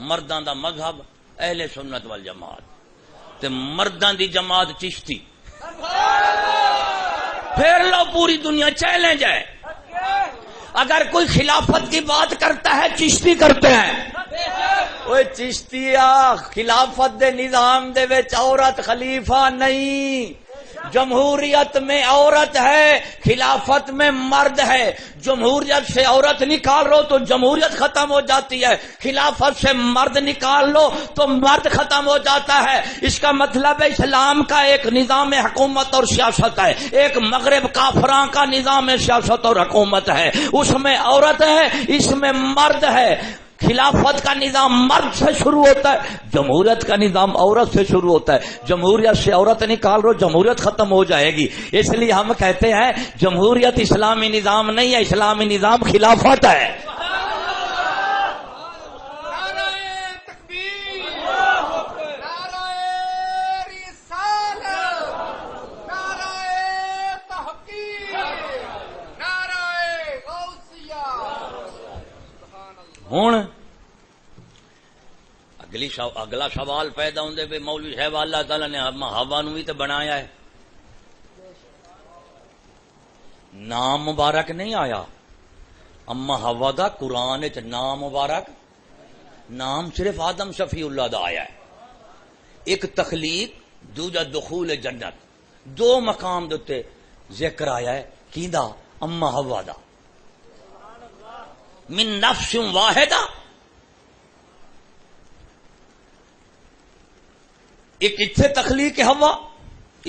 مرداں دا مذہب اہل سنت والجماعت تے مرداں دی جماعت چشتی. پھر لو پوری دنیا چیلنج ہے. اگر کوئی خلافت کی بات کرتا ہے چشتی کرتے ہیں. اوے چشتیا خلافت دے نظام دے وچ عورت خلیفہ نہیں. جمہوریت میں عورت ہے، خلافت میں مرد ہے. جمہوریت سے عورت نکال لو تو جمہوریت ختم ہو جاتی ہے، خلافت سے مرد نکال لو تو مرد ختم ہو جاتا ہے. اس کا مطلب ہے اسلام کا ایک نظام حکومت اور سیاست ہے، ایک مغرب کافراں کا نظام سیاست اور حکومت ہے. اس میں عورت ہے، اس میں مرد ہے. خلافت کا نظام مرد سے شروع ہوتا ہے، جمہوریت کا نظام عورت سے شروع ہوتا ہے. جمہوریت سے عورت نکال دو جمہوریت ختم ہو جائے گی. اس لیے ہم کہتے ہیں جمہوریت اسلامی نظام نہیں ہے، اسلامی نظام خلافت ہے. ہوں اگلا سوال پیدا ہوندے بھی مولوی صاحب اللہ تعالی نے ہوا نو بھی تو بنایا ہے، نام مبارک نہیں آیا اما ہوا دا قرآن چ نام مبارک، نام صرف آدم شفیع اللہ دا آیا ہے. ایک تخلیق دوجا دخول جنت، دو مقام دے ذکر آیا ہے. کیندا؟ اما ہوا دا. من نفس واحدہ، ایک اتھے تخلیق ہوا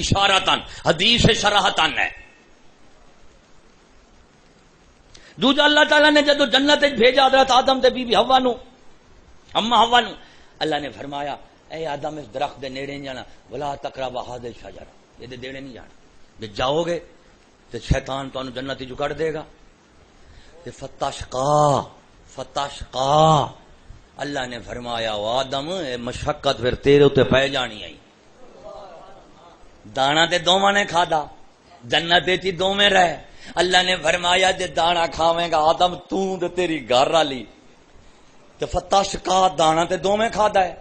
اشارتاً حدیث شرحتاً ہے. دوجا اللہ تعالیٰ نے جدو جنت بھیجا حضرت آدم تے بی بی ہوا نو، اما ہوا نو، اللہ نے فرمایا اے آدم اس درخت دے نیڑے نہیں جانا، ولا تقربا ھذا الشجر، یہ دے نیڑے نہیں جانا، جے جاؤ گے تو شیطان تانوں جنت وچوں کڈ دے گا. فتشقا اللہ نے فرمایا او آدم مشقت پھر تیرے تے پہ جانی آئی. دانا تے دوواں نے کھادا، جنت وچ ہی دوویں رہے. اللہ نے فرمایا جے دانا کھاویں گا آدم تو تے تیری گھر والی، تے فتشقا دانا تے دوویں کھادا ہے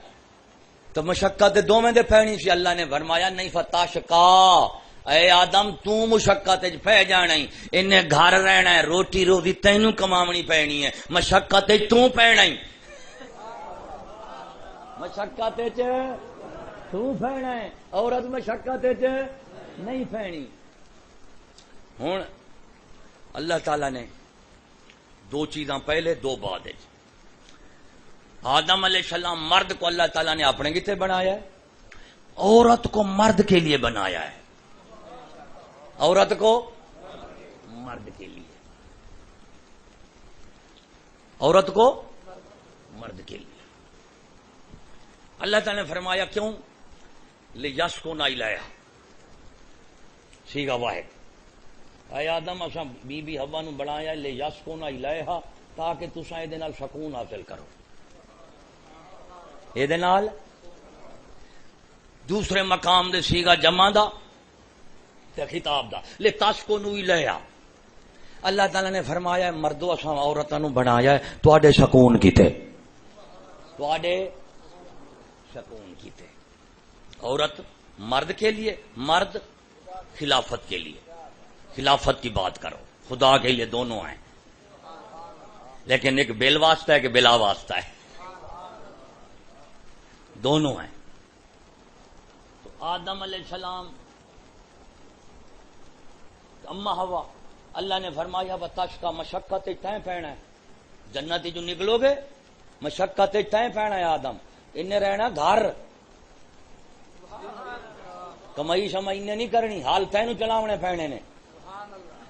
تو مشقت تے دوویں دے پینی سی. اللہ نے فرمایا نہیں فتشقا اے آدم تو مشقت پہ جانا ہی، انہیں گھر رہنا ہے، روٹی روزی تینوں کماونی پینی ہے، مشقت تو پینا ہی، مشقت تو پینا ہے، عورت مشقت نہیں پینی. ہوں اللہ تعالی نے دو چیزاں پہلے دو بعد. آدم علیہ السلام مرد کو اللہ تعالیٰ نے اپنے کتے بنایا ہے، عورت کو مرد کے لیے بنایا ہے. عورت کو مرد کے لیے، عورت کو مرد کے لیے. اللہ تعالی نے فرمایا کیوں؟ لیسکن الیہا، صیغہ واحد. اے آدم اساں بی بی حوا نو بنایا لیسکن الیہا تاکہ تساں اے دے نال سکون حاصل کرو. اے دے نال دوسرے مقام دے صیغہ جمع دا تے خطاب دا لتسکنوا الیہا، اللہ تعالیٰ نے فرمایا ہے مردو اساں عورتاں نو بنایا ہے تواڈے سکون کیتے، تواڈے سکون کیتے. عورت مرد کے لیے، مرد خلافت کے لیے. خلافت کی بات کرو، خدا کے لیے دونوں ہیں، لیکن ایک بل واسطہ ہے کہ بلا واسطہ ہے، دونوں ہیں. تو آدم علیہ السلام، اما ہوا، اللہ نے فرمایا بتاش کا مشقت تیں پینا ہے، جنت جو نکلو گے مشقت تیں پینا ہے. آدم انہیں رہنا گھر، کمائی شمائی نے نہیں کرنی، حال تینوں چلاونے پینے نے،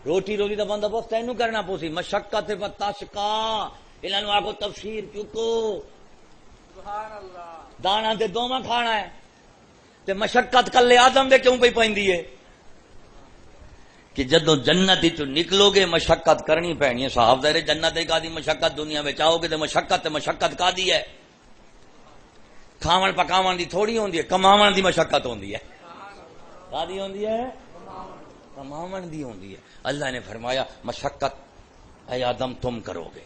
روٹی روٹی کا بندوبست تینوں کرنا پوسی. مشقت بتاش کا انہوں آگو تفسیر چکو، دانا تے دوواں کھانا ہے تے مشقت کلے آدم دے کیوں پئی پیندی ہے کہ جدو جنت چ نکلو گے مشقت کرنی پینی ہے. صاحب دے جنت کا دی مشقت، دنیا میں آؤ گے تو مشقت کا دی ہے. کھاون پکاون دی تھوڑی ہوندی ہے، کماون دی مشقت ہوندی ہے. کا دی ہوندی ہے؟ کماون دی ہوندی ہے. اللہ نے فرمایا مشقت اے آدم تم کرو گے.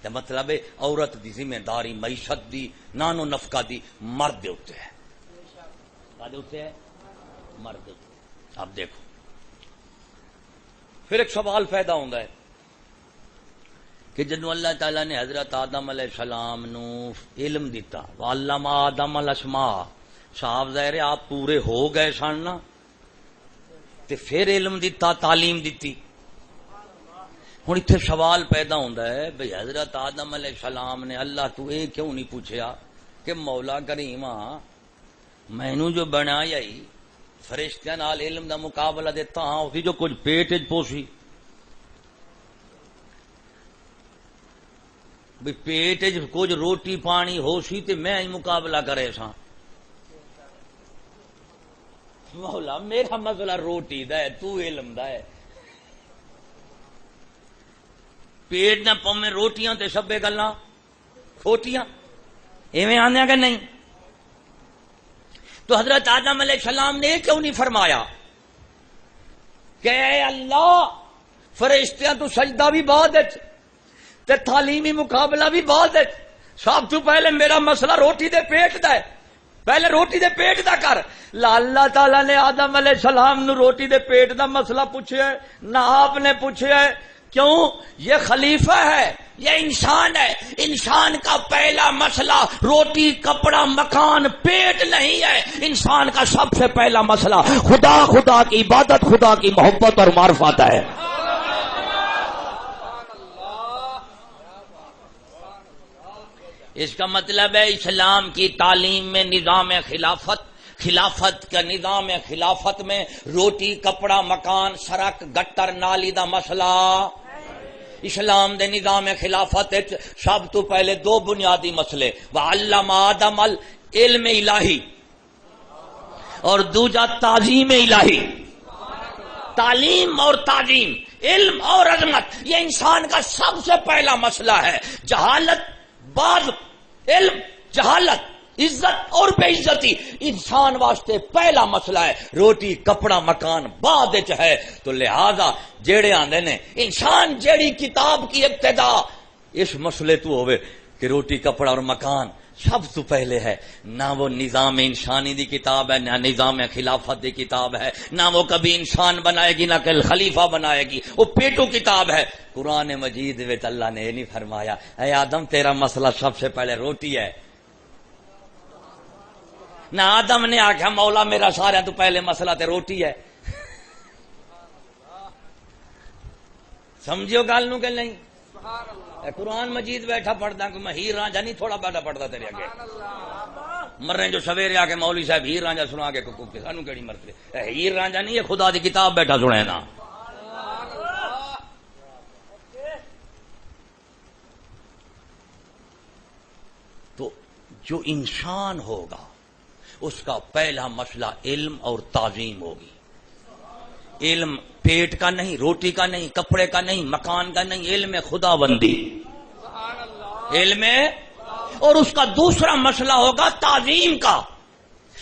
تے مطلب ہے عورت دی ذمہ داری معیشت دی نانو نفقہ دی مرد دے اوتے ہے. کا دے اوتے ہے؟ مرد. اب دیکھو پھر ایک سوال پیدا ہوتا ہے کہ جنوں اللہ تعالیٰ نے حضرت آدم علیہ السلام نو علم دیتا، وعلم آدم الاسماء، صاحب ظاہر ہے آپ پورے ہو گئے سن نا، تے پھر علم دیتا، تعلیم دیتی. ہوں اتنے سوال پیدا ہوتا ہے بھئی حضرت آدم علیہ السلام نے اللہ تو اے کیوں نہیں پوچھیا کہ مولا کریم مینوں جو بنایا ہی فرشتیاں نال علم دا مقابلہ دیتا ہاں اسی جو کچھ پیٹ پوسی، بھی پیٹ کچھ روٹی پانی ہو سی تے میں ہی مقابلہ کرے سا. مولا میرا مسئلہ روٹی دا ہے، تو علم دا ہے. پیٹ نہ پویں روٹیاں تے سبے گلاں کھوٹیاں ایویں آندیاں کہ نہیں. تو حضرت آدم علیہ السلام نے کیوں نہیں فرمایا کہ اے اللہ فرشتیاں تو سجدہ بھی بعد تے تعلیمی مقابلہ بھی بعد، سب تو پہلے میرا مسئلہ روٹی دے پیٹ دا ہے، پہلے روٹی دے پیٹ دا کر. اللہ تعالیٰ نے آدم علیہ السلام نو روٹی دے پیٹ دا مسئلہ پوچھیا ہے نہ آپ نے پوچھیا ہے. کیوں؟ یہ خلیفہ ہے، یہ انسان ہے. انسان کا پہلا مسئلہ روٹی کپڑا مکان پیٹ نہیں ہے. انسان کا سب سے پہلا مسئلہ خدا کی عبادت، خدا کی محبت اور معرفت ہے. اس کا مطلب ہے اسلام کی تعلیم میں نظام خلافت کا نظام خلافت میں روٹی کپڑا مکان سڑک گٹر نالی دا مسئلہ. اسلام دے نظام خلافت سب تو پہلے دو بنیادی مسئلے، وعلم آدم العلم الہی اور دوجا تعظیم الہی. تعلیم اور تعظیم، علم اور عظمت، یہ انسان کا سب سے پہلا مسئلہ ہے. جہالت بعد، علم جہالت، عزت اور بے عزتی انسان واسطے پہلا مسئلہ ہے. روٹی کپڑا مکان بعد ہے. تو لہذا جیڑے آندے نے انسان جیڑی کتاب کی ابتدا اس مسئلے تو ہوئے کہ روٹی کپڑا اور مکان سب تو پہلے ہے، نہ وہ نظام انسانی دی کتاب ہے، نہ نظام خلافت دی کتاب ہے، نہ وہ کبھی انسان بنائے گی نہ کل خلیفہ بنائے گی، وہ پیٹو کتاب ہے. قرآن مجید وچ اللہ نے یہ نہیں فرمایا اے آدم تیرا مسئلہ سب سے پہلے روٹی ہے. نہ آدم نے آخیا مولا میرا سارا تو پہلے مسئلہ تے روٹی ہے. سمجھو گل نو کہ نہیں؟ قرآن مجید بیٹھا پڑھتا کہ میں ہیر رانجھا نہیں تھوڑا بیٹھا پڑھتا تیرے آگے مرنے جو سویرے آ کے مولوی صاحب ہیر رانجھا سنا کے سانو کیڑی مرتے. ہیر رانجھا نہیں، یہ خدا دی کتاب بیٹھا سنے نا. تو جو انسان ہوگا اس کا پہلا مسئلہ علم اور تعظیم ہوگی. علم پیٹ کا نہیں، روٹی کا نہیں، کپڑے کا نہیں، مکان کا نہیں، علم خدا بندی، علم. اور اس کا دوسرا مسئلہ ہوگا تعظیم کا.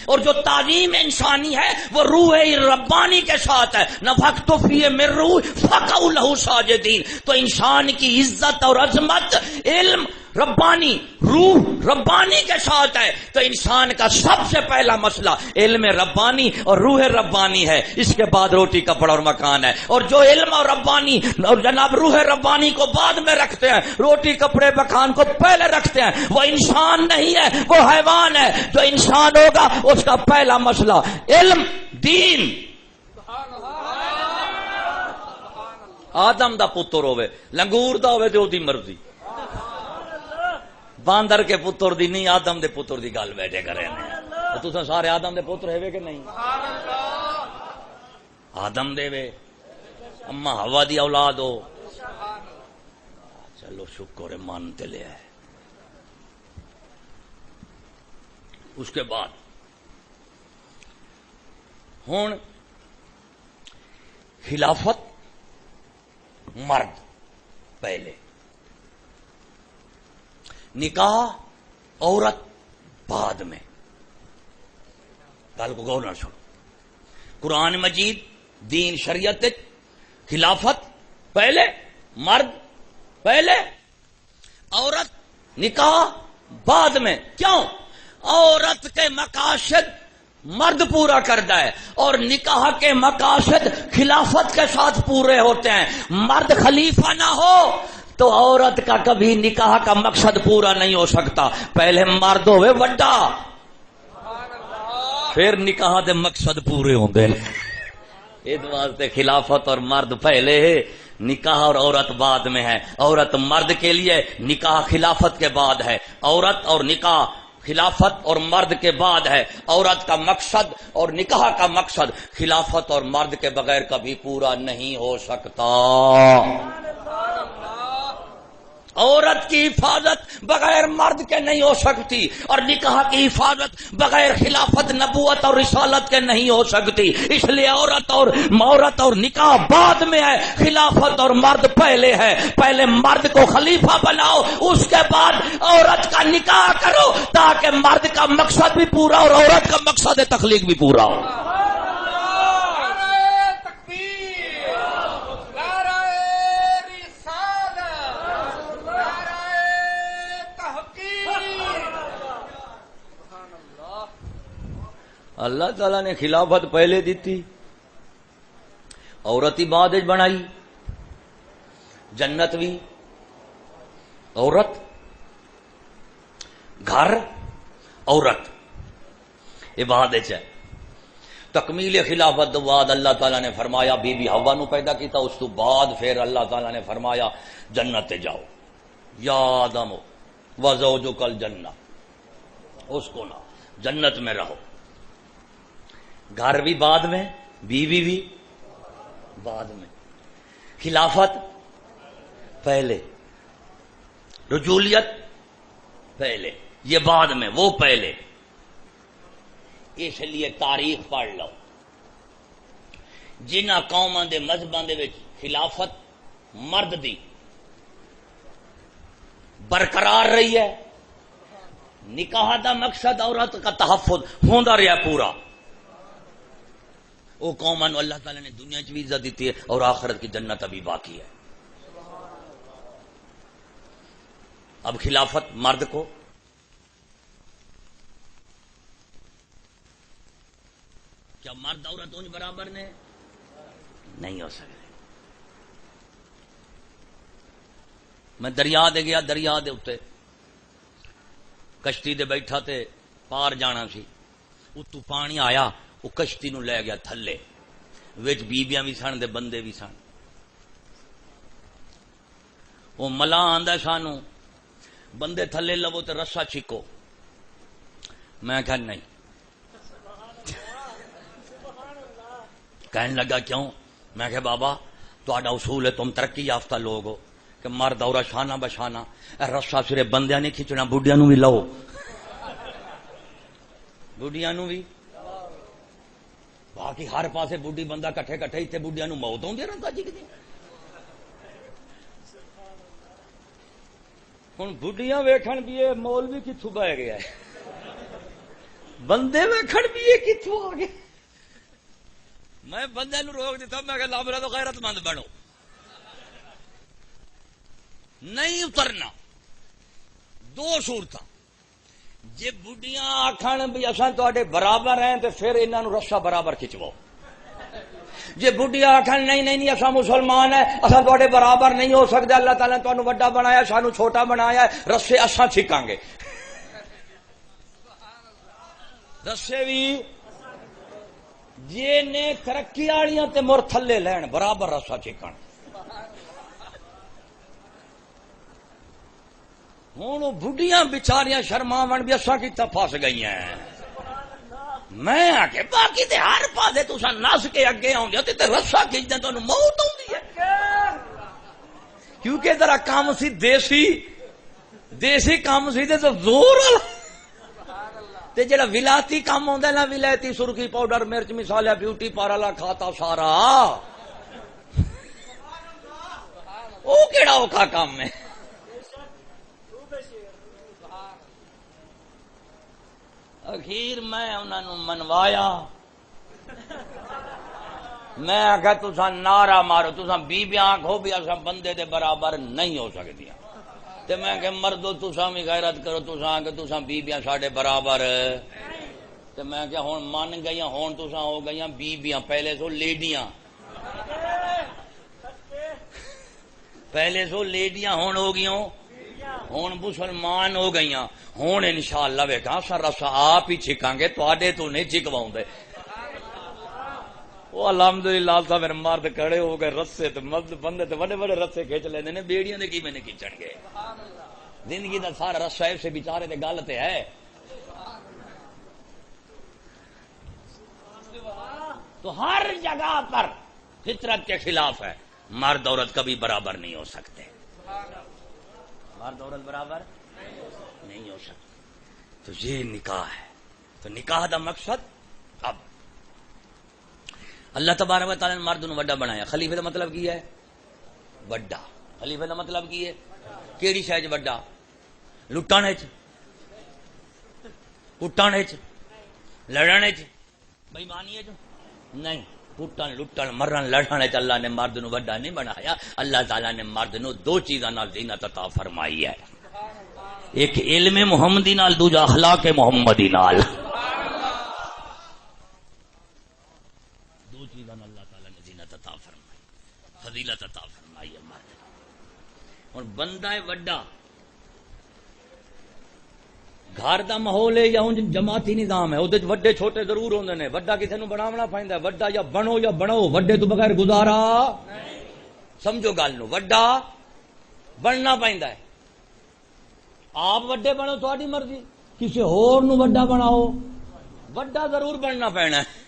اور جو تعظیم انسانی ہے وہ روح ربانی کے ساتھ ہے. نفخت فیہ من روح فقعوا لہ ساجدین. تو انسان کی عزت اور عظمت علم ربانی روح ربانی کے ساتھ ہے. تو انسان کا سب سے پہلا مسئلہ علم ربانی اور روح ربانی ہے. اس کے بعد روٹی کپڑا اور مکان ہے. اور جو علم اور ربانی اور جناب روح ربانی کو بعد میں رکھتے ہیں, روٹی کپڑے مکان کو پہلے رکھتے ہیں, وہ انسان نہیں ہے, وہ حیوان ہے. جو انسان ہوگا اس کا پہلا مسئلہ علم دین. آدم دا پتر ہوئے لنگور دا ہوئے تو دی مرضی, باندر کے پتر دی نہیں, آدم دے پتر دی گل بیٹھے کرے نے. تو سارے آدم دے پتر ہے کہ نہیں؟ آدم دے وے اما ہوا دی اولاد ہو. چلو شکر ہے مانتے لے ہے. اس کے بعد ہون خلافت مرد پہلے, نکاح عورت بعد میں. گل کو غور نہ سنو. قرآن مجید دین شریعت خلافت پہلے, مرد پہلے, عورت نکاح بعد میں. کیوں؟ عورت کے مقاصد مرد پورا کرتا ہے اور نکاح کے مقاصد خلافت کے ساتھ پورے ہوتے ہیں. مرد خلیفہ نہ ہو تو عورت کا کبھی نکاح کا مقصد پورا نہیں ہو سکتا. پہلے مرد ہوئے وڈا, پھر نکاح دے مقصد پورے ہوندے. اس واسطے خلافت اور مرد پہلے ہے, نکاح اور عورت بعد میں ہے. عورت مرد کے لیے, نکاح خلافت کے بعد ہے. عورت اور نکاح خلافت اور مرد کے بعد ہے. عورت کا مقصد اور نکاح کا مقصد خلافت اور مرد کے بغیر کبھی پورا نہیں ہو سکتا. عورت کی حفاظت بغیر مرد کے نہیں ہو سکتی, اور نکاح کی حفاظت بغیر خلافت نبوت اور رسالت کے نہیں ہو سکتی. اس لیے عورت اور نکاح بعد میں ہے, خلافت اور مرد پہلے ہے. پہلے مرد کو خلیفہ بناؤ, اس کے بعد عورت کا نکاح کرو تاکہ مرد کا مقصد بھی پورا اور عورت کا مقصد تخلیق بھی پورا ہو. اللہ تعالیٰ نے خلافت پہلے دیتی, عورت ہی بعد بنائی. جنت بھی عورت, گھر عورت, عبادت ہے. تکمیل خلافت بعد اللہ تعالیٰ نے فرمایا بی بی حوا نو پیدا کیتا. اس تو بعد پھر اللہ تعالیٰ نے فرمایا جنت جاؤ, یا آدم وزوجک الجنہ, اس کو نہ جنت میں رہو. گھر بھی بعد میں, بیوی بھی بعد میں, خلافت پہلے, رجولیت پہلے, یہ بعد میں, وہ پہلے. اس لیے تاریخ پڑھ لو, جنہ قوماں دے مذہباں دے وچ خلافت مرد دی برقرار رہی ہے, نکاح دا مقصد عورت کا تحفظ ہوندا رہا پورا. وہ قوماں نو اللہ تعالیٰ نے دنیا چ بھی عزت دیتی ہے اور آخرت کی جنت ابھی باقی ہے. اب خلافت مرد کو, کیا مرد عورت ان برابر نے نہیں ہو سکتے. میں دریا دے گیا, دریا دے اتے کشتی دے بیٹھا تے پار جانا سی. اتو پانی آیا, وہ کشتی نو لے گیا تھلے, وچ بیبیاں بھی سن دے بندے بھی سن. وہ ملا آندا سانو بندے تھلے لو تے رسا چھکو. میں کہا نہیں. کہنے لگا کیوں؟ میں کہا بابا تہاڈا اصول ہے, تم ترقی یافتہ لوگ ہو کہ مرد عورت شانہ بشانہ, رسا صرف بندیاں نہیں کھچنا, بڈھیاں نو بھی لو, بڈھیاں نو بھی. باقی ہر پاسے بڈھی بندہ کٹھے کٹھے, اتنے بڈھیاں نو موت ہوندی رہندا جی. ہن بڈھیاں ویکھن بھی مولوی کتھوں بہ گیا ہے. بندے میں کھڑ بھی یہ کتوں آ گئے. میں بندے نو روک دیتا, میں کہ لامرا تو غیرت مند بنو, نہیں اترنا. دو صورت جے بڈیاں آکھن بھی اساں تواڈے برابر ہیں تے پھر انہاں نو رسا برابر کھچواؤ. جے بڈیاں آکھن نہیں نہیں نہیں اساں مسلمان ہیں, اساں تواڈے برابر نہیں ہو سکدے, اللہ تعالیٰ نے تانوں وڈا بنایا, سانو چھوٹا بنایا, رسے اساں چھکاں گے. رسے بھی جے نے ترقی والیاں تے مر تھلے لین برابر رسا چھکن. ہوں بڈیاں بچاریاں شرماون بھی اساں کیتا پھس گئی ہیں. میں آ کے باقی تے ہر پاسے تساں نس کے اگے آؤندے تے رسا کھچدے تانوں موت آؤندی ہے. کیونکہ ذرا کام سی دیسی کام سی تے زور تے جڑا ولایتی کام ہوندا نا, ولایتی سرخی پاؤڈر مرچ مصالحہ بیوٹی پارلا کھاتا سارا, او کیڑا اوکھا کام ہے. اخیر میں انہوں نے منوایا, میں آخیا تساں نعرہ مارو, تساں بیبیاں آکھو بھی اساں بندے دے برابر نہیں ہو سکدیاں, تے میں کہ مردو تساں بھی غیرت کرو, تساں کہ تساں بیبیاں ساڈے برابر. تے میں کہ ہن من گئیاں, ہن تساں ہو گئیاں بیبیاں, پہلے سو لیڈیاں, پہلے سو لیڈیاں ہن ہو گئیاں, ہن مسلمان ہو گئیاں. ہوں انشاءاللہ ویکھاں سر رسا آپ ہی چھکاں گے, تواڈے تو نہیں چھکواؤں دے. وہ الحمدللہ صاحب میرے مرد کھڑے ہو گئے, رسے تے بندے تے بڑے بڑے رسے کھچ لیندے نے, بیڑیاں دے کی میں نے کھچن گے. زندگی دا سارا رسا ایسے بیچارے تے گل تے ہے. تو ہر جگہ پر فطرت کے خلاف ہے, مرد عورت کبھی برابر نہیں ہو سکتے, مرد عورت برابر نہیں ہو سکتے. تو یہ نکاح ہے. تو نکاح دا مقصد, اب اللہ تبارک و تعالی نے مرد نو وڈا بنایا. خلیفے دا مطلب کی ہے وڈا. خلیفے دا مطلب کی ہے کیڑی شے وچ وڈا, لٹن وچ, کٹن وچ, لڑن وچ, بے ایمانی وچ نہیں. کٹن لٹن مرن لڑن وچ اللہ نے مرد نو وڈا نہیں بنایا. اللہ تعالی نے مرد نو دو چیزاں نال زینت عطا فرمائی ہے, ایک علم محمدی نال, دوجا اخلاق محمدی نال. دو چیزاں اللہ تعالی نے زینت عطا فرمائی, فضیلت عطا فرمائی ہے مرد. اور بندہ ہے وڈا, گھر دا ماحول ہے یا جماعتی نظام ہے, وہ وڈے چھوٹے ضرور ہوندے نے. وڈا کسی نو بناونا پیندا ہے, وڈا یا بنو یا بنو, وڈے تو بغیر گزارا سمجھو گل نو, وڈا بننا پیندا ہے. آپ وڈے بنو تہاڈی مرضی, کسی ہور نو وڈا بناؤ, وڈا ضرور بننا پینا ہے.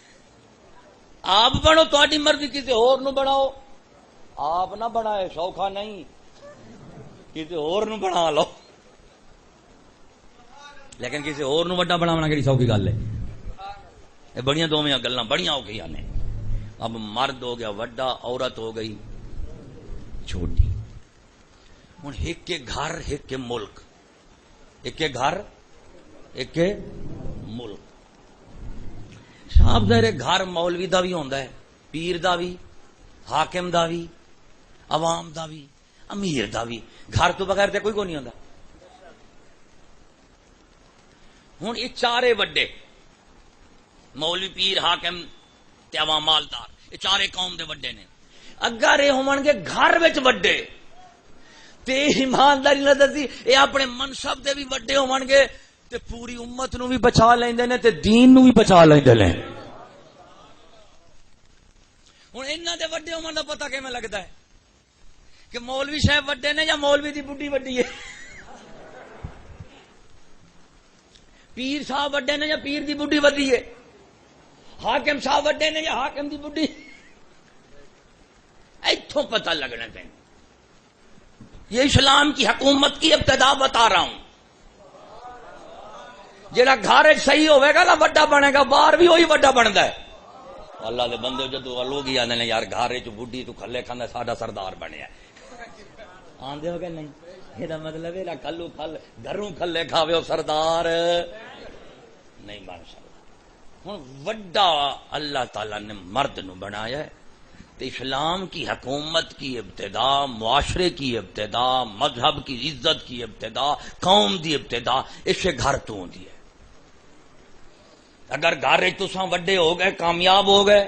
آپ بنو تہاڈی مرضی, کسی ہور نو بناؤ, آپ نہ بنائے سوکھا نہیں, کسی ہور نو بنا لو. لیکن کسی ہور نو وڈا بناونا کیڑی سوکھی گل ہے, یہ بڑیاں دوویں گلاں بڑیاں اوکھیاں نے. اب مرد ہو گیا وڈا, عورت ہو گئی چھوٹی. ہن ایک کے گھر ایک کے ملک, ایک کے گھر ایک کے ملک. صاحب ظاہر گھر مولوی دا بھی ہوندا ہے, پیر دا بھی, حاکم دا بھی, عوام دا بھی, امیر دا بھی. گھر تو بغیر تے کوئی کو نہیں ہوندا. ہوں یہ چارے وڈے, مولوی, پیر, حاکم تے عوام مالدار, یہ چارے قوم دے وڈے نے. اگر یہ ہون گے گھر وچ وڈے تے ایمانداری نہ دسی, یہ اپنے منصب دے بھی وڈے ہون گے تے پوری امت نو بھی بچا لیندے نے تے دین نو بھی بچا لیندے نے. ہوں انہاں دے وڈے ہون دا پتہ کیویں لگدا ہے کہ مولوی صاحب وڈے نے یا مولوی دی بڈھی وڈی ہے, پیر صاحب وڈے نے یا پیر دی بڈھی وڈی ہے, حاکم صاحب وڈے نے یا حاکم دی بڈھی. ایتھوں پتہ لگنا چاہیے. یہ اسلام کی حکومت کی ابتدا بتا رہا ہوں. جہاں گھر صحیح ہوئے گا نا وڈا بنے گا, باہر بھی وہی وڈا بنتا ہے. اللہ دے بندے جدو لوگ ہی آتے ہیں یار گھر بڈھی تو کھلے کھانا ساڈا سردار بنیا, آندے ہو گئے نہیں. یہ مطلب ہے کلو کھل گھروں کھلے کھاوے سردار نہیں بن سکتا. ہوں وڈا اللہ تعالی نے مرد نو بنایا ہے تو اسلام کی حکومت کی ابتدا، معاشرے کی ابتدا، مذہب کی عزت کی ابتدا، قوم دی ابتدا اسے گھر تو ہوندی ہے. اگر گھر تساں وڈے ہو گئے، کامیاب ہو گئے،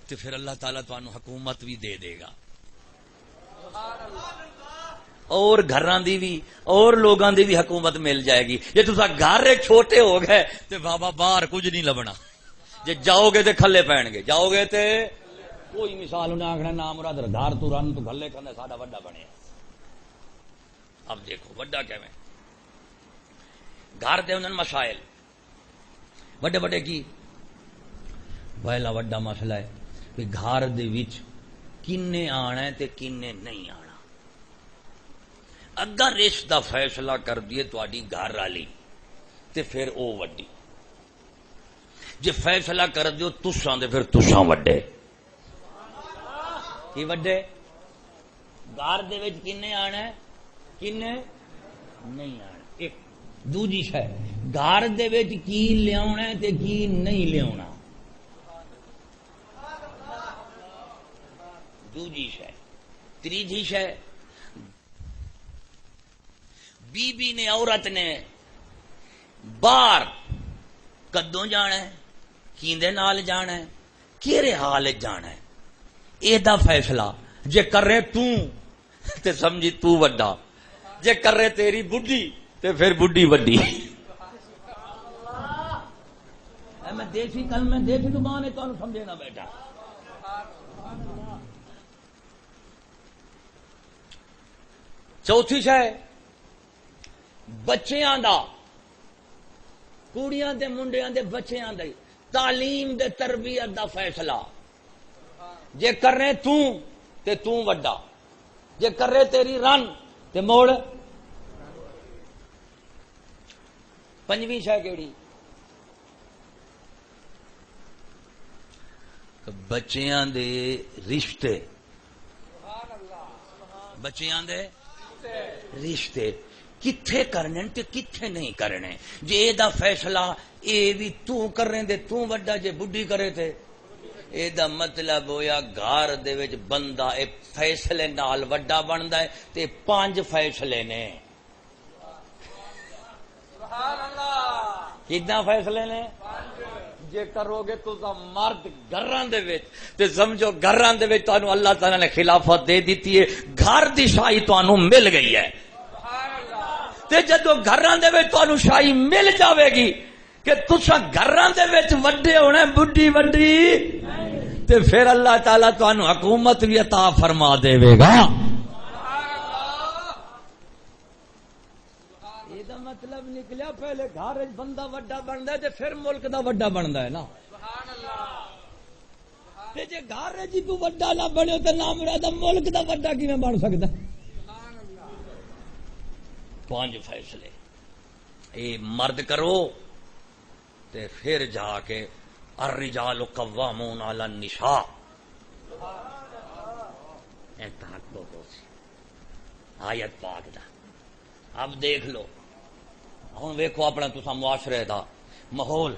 تو پھر اللہ تعالیٰ تمہیں حکومت بھی دے دے گا، اور گھراں دی بھی اور لوگاں دی بھی حکومت مل جائے گی. جے تساں گھر چھوٹے ہو گئے تو بابا باہر کچھ نہیں لبنا. جے جاؤ گے تو کھلے پین گے، جاؤ گے تو کوئی مثال انہیں آخنا نام مراد گھر تو رن تو کھلے کھانے ساڈا وڈا بنیا. اب دیکھو وڈا کیویں گھر دے انہاں مسائل وڈے وڈے کی. پہلا وڈا مسئلہ ہے کہ گھر دے وچ کنے آنا ہے تے کنے نہیں آنا. اگر اس دا فیصلہ کر دیے تہاڈی گھر والی تے پھر او وڈی، جے فیصلہ کر دیو تساں تے پھر تساں وڈے. کی وڈے؟ گھر دے وچ کنے آنا ہے کنے نہیں آنا. ایک دوجی شے گھر دے وچ کی لیاونا ہے تے کی نہیں لیاونا. دوجی شے. تیجی شے بی بی نے عورت نے باہر کدوں جانا ہے، کیندے نال جانا ہے، کیڑے حال جانا ہے، اے دا فیصلہ جے کرے تو تے سمجھی تو وڈا، جے کرے تیری بڈھی تے پھر بڈھی وڈی. میں دیسی کل میں دیسی زبان ہے تو سمجھے نہ بیٹا. چوتھی شے بچیاں دا، کڑیاں دے منڈیاں دے بچیاں دے تعلیم دے تربیت دا فیصلہ جے کرے تو وڈا، جے کرے تیری رن تے موڑ. پنجویں شے کیڑی؟ بچیاں دے رشتے. بچیاں دے رشتے کتھے کرنے تے کتھے نہیں کرنے. جے اے دا فیصلہ اے بھی تو کرنے دے تو وڈا، جے بڈھی کرے تے اے دا مطلب ہویا گھر دے وچ بندہ اے فیصلے نال وڈا بندا ہے تے 5 فیصلے نے. سبحان اللہ. کتنا فیصلے نے؟ جے کرو گے تو مرد گھراں دے وچ تے سمجھو گھراں دے وچ تانوں اللہ تعالی نے خلافت دے دیتی ہے، گھر دی شاہی تانوں مل گئی ہے. تے جدو گھراں دے وچ تانوں شاہی مل جاوے گی کہ تساں گھراں دے وچ وڈے ہونے بڈھی وڈی تے پھر اللہ تعالی تانوں حکومت بھی عطا فرما دے گا. یہ دا مطلب نکلیا پہلے گھر وچ بندہ وڈا بندا ہے تے پھر ملک دا وڈا بندا ہے نا. سبحان اللہ. تے جے گھر وچ تو وڈا نہ بنو تے نہ مراد ملک دا وڈا کیویں بن سکدا؟ 5 فیصلے اے مرد کرو تے پھر جا کے الرجال قوامون علی النساء. اے تحقق ہو سی آیت پاک دا. اب دیکھ لو ہن ویکھو اپنا تساں معاشرے دا ماحول،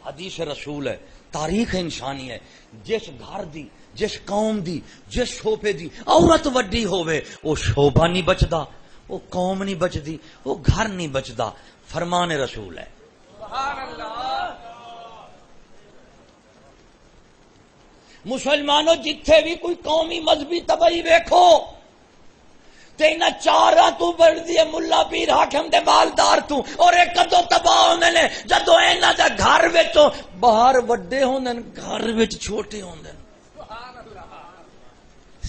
حدیث رسول ہے، تاریخ انسانی ہے. جس گھر دی، جس قوم دی، جس شعبے دی عورت وڈی ہوے وہ شعبہ نہیں بچدا، وہ قوم نہیں بچدی، وہ گھر نہیں بچدا. فرمان رسول ہے. سبحان اللہ. مسلمانوں جتھے بھی کوئی قومی مذہبی تباہی ویکھو تے انہاں چاراں تو بڑھدی ہے ملا پیر حاکم دے مالدار تو. اور ایک کدو تباہ ہوندے نے جدو انہاں دا گھر وچوں باہر وڈے ہوندے گھر وچ چھوٹے ہوندے. سبحان اللہ.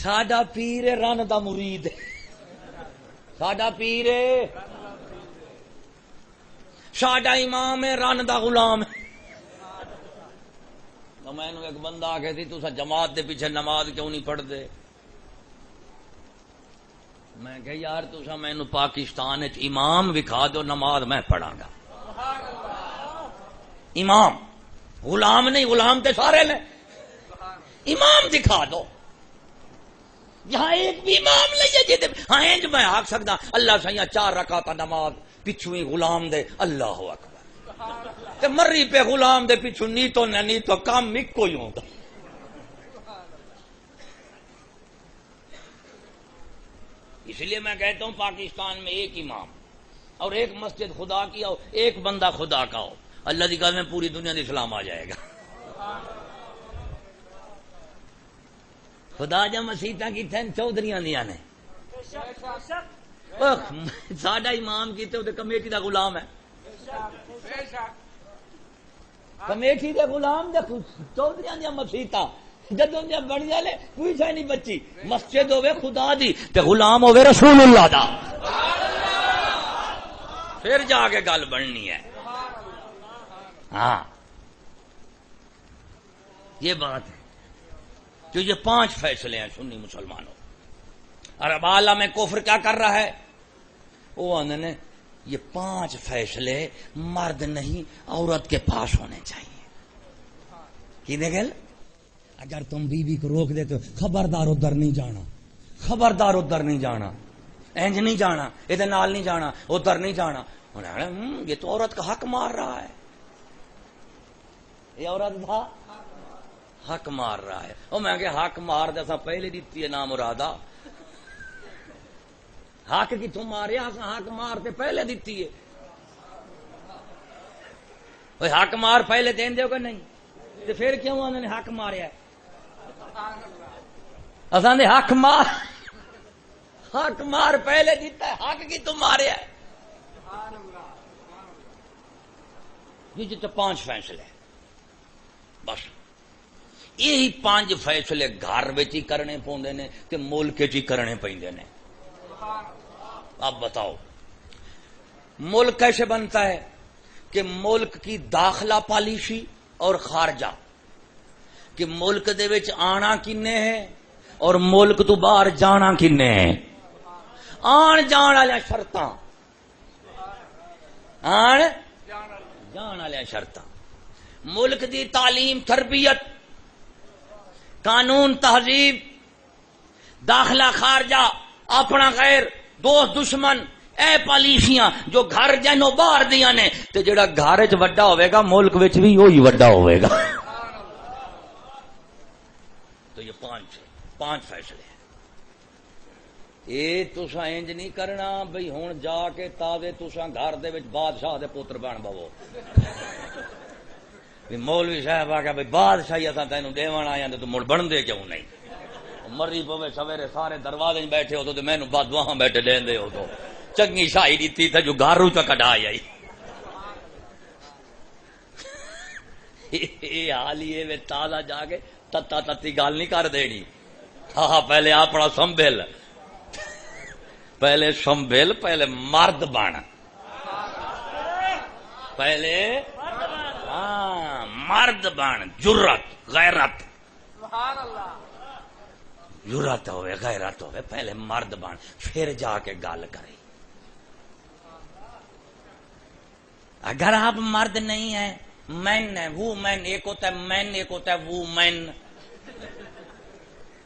ساڈا پیر رن دا مرید ہے، ساڈا پیر ساڈا امام ہے رن دا غلام ہے. میں نے ایک بندہ آ کے تھی تو جماعت دے پیچھے نماز کیوں نہیں پڑھتے؟ میں کہ یار تسا مینوں پاکستان امام وکھا دو نماز میں پڑھا گا. امام غلام نہیں، غلام تے سارے نے، امام دکھا دو. یہاں ایک بھی امام نہیں ہے. ہاں میں آکھ سکتا اللہ سائیاں 4 رکعت نماز پچھویں غلام دے اللہ اکبر. تے مری پہ غلام دے پیچھو نی تو کام ایکو ہی ہوتا. اس لیے میں کہتا ہوں پاکستان میں ایک امام اور ایک مسجد خدا کی ہو، ایک بندہ خدا کا ہو، اللہ کی قسم پوری دنیا میں اسلام آ جائے گا. خدا جا مسیحا کی تھن چودھریاں دیا نے ساڈا امام کیتے وہ کمیٹی دا غلام ہے. کمیٹی دے غلام دے چودھریاں دیا مسیحا جدوں دیا بڑی والے کوئی شے نہیں بچی. مسجد ہوے خدا دی تے غلام ہوے رسول اللہ دا، پھر جا کے گل بننی ہے. ہاں یہ بات ہے. جو یہ 5 فیصلے ہیں سنی مسلمانوں. اور اب عالم میں کفر کیا کر رہا ہے؟ وہ آندے نے یہ 5 فیصلے مرد نہیں عورت کے پاس ہونے چاہیے. کی گل؟ اگر تم بیوی کو روک دے تو خبردار ادھر نہیں جانا، خبردار ادھر نہیں جانا، اینج نہیں جانا، ادھر نال نہیں جانا، ادھر نہیں جانا. یہ تو عورت کا حق مار رہا ہے، یہ عورت کا حق مار رہا ہے. او میں کہ حق مار دے سا پہلے دیتی ہے نام مرادا. حق کی تم مارے حق مارتے پہلے دیتی ہے. حق مار پہلے دین دے کہ نہیں؟ تو پھر کیوں انہوں نے حق ماریا؟ اصل نے حق مار پہلے دیتا ہے، حق کی تم ماریا ہے. یہ جو 5 فیصلے بس یہی 5 فیصلے گھر وچ ہی کرنے پوندے نے تے ملک وچ ہی کرنے پیندے نے. اب بتاؤ ملک کیسے بنتا ہے؟ کہ ملک کی داخلہ پالیسی اور خارجہ، کہ ملک دے وچ آنا کنے ہے اور ملک تو باہر جانا کنے ہے. آن جان والی شرطاں، آن جان والی شرطاں، ملک دی تعلیم تربیت، قانون تہذیب، داخلہ خارجہ، اپنا غیر، دوست دشمن، اے پالیسیاں جو گھر جنوں باہر دیاں نے تے جڑا گھر وچ وڈا ہوے گا ملک وچ بھی وہی وڈا ہوے گا. تو یہ 5 فیصلے ہیں. یہ تساں انج نہیں کرنا بھئی ہن جا کے تاوے تساں گھر دے وچ بادشاہ دے پتر بن بوو. مولوی صاحب آ گیا بھائی بادشاہی اصا تینوں دیون آیا تو مڑ بنتے کیوں نہیں؟ مری پوے سویرے سارے دروازے بیٹھے ہو تو مینو بعد وہاں بیٹھے لیندے ہو تو چنگی شاہی دیتی تھا جو گارو چ کٹا آئی. یہ حال ہی تازہ جا کے تتا تتی گل نہیں کر دینی. ہاں پہلے اپنا سنبھل، پہلے سنبھل، پہلے مرد بن، پہلے مرد بن، جرت غیرت، جرت ہوئے غیرت ہوئے، پہلے مرد بن پھر جا کے گل کرے. اگر آپ مرد نہیں ہیں، مین ہے، وہ مین، ایک ہوتا ہے مین، ایک ہوتا ہے وہ مین.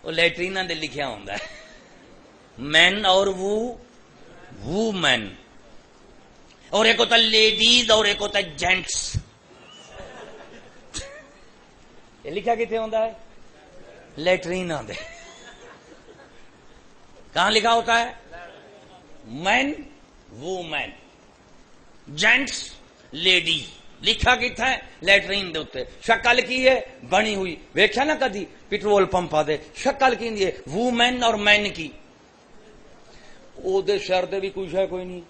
وہ لیٹرین دے لکھیا ہوتا ہے مین اور وہ مین، اور ایک ہوتا ہے لیڈیز اور ایک ہوتا ہے جینٹس. یہ لکھا کتنے ہوتا ہے؟ لیٹرین آدھے. کہاں لکھا ہوتا ہے؟ مین وومین، جینٹس لیڈی. لکھا کتنا ہے؟ لیٹرین دے اوتے. شکل کی ہے؟ بنی ہوئی. ویکھیا نا کدی پیٹرول پمپا دے شکل کی ہے؟ وومین اور مین کی. او دے سر دے بھی کوئی شے کوئی نہیں،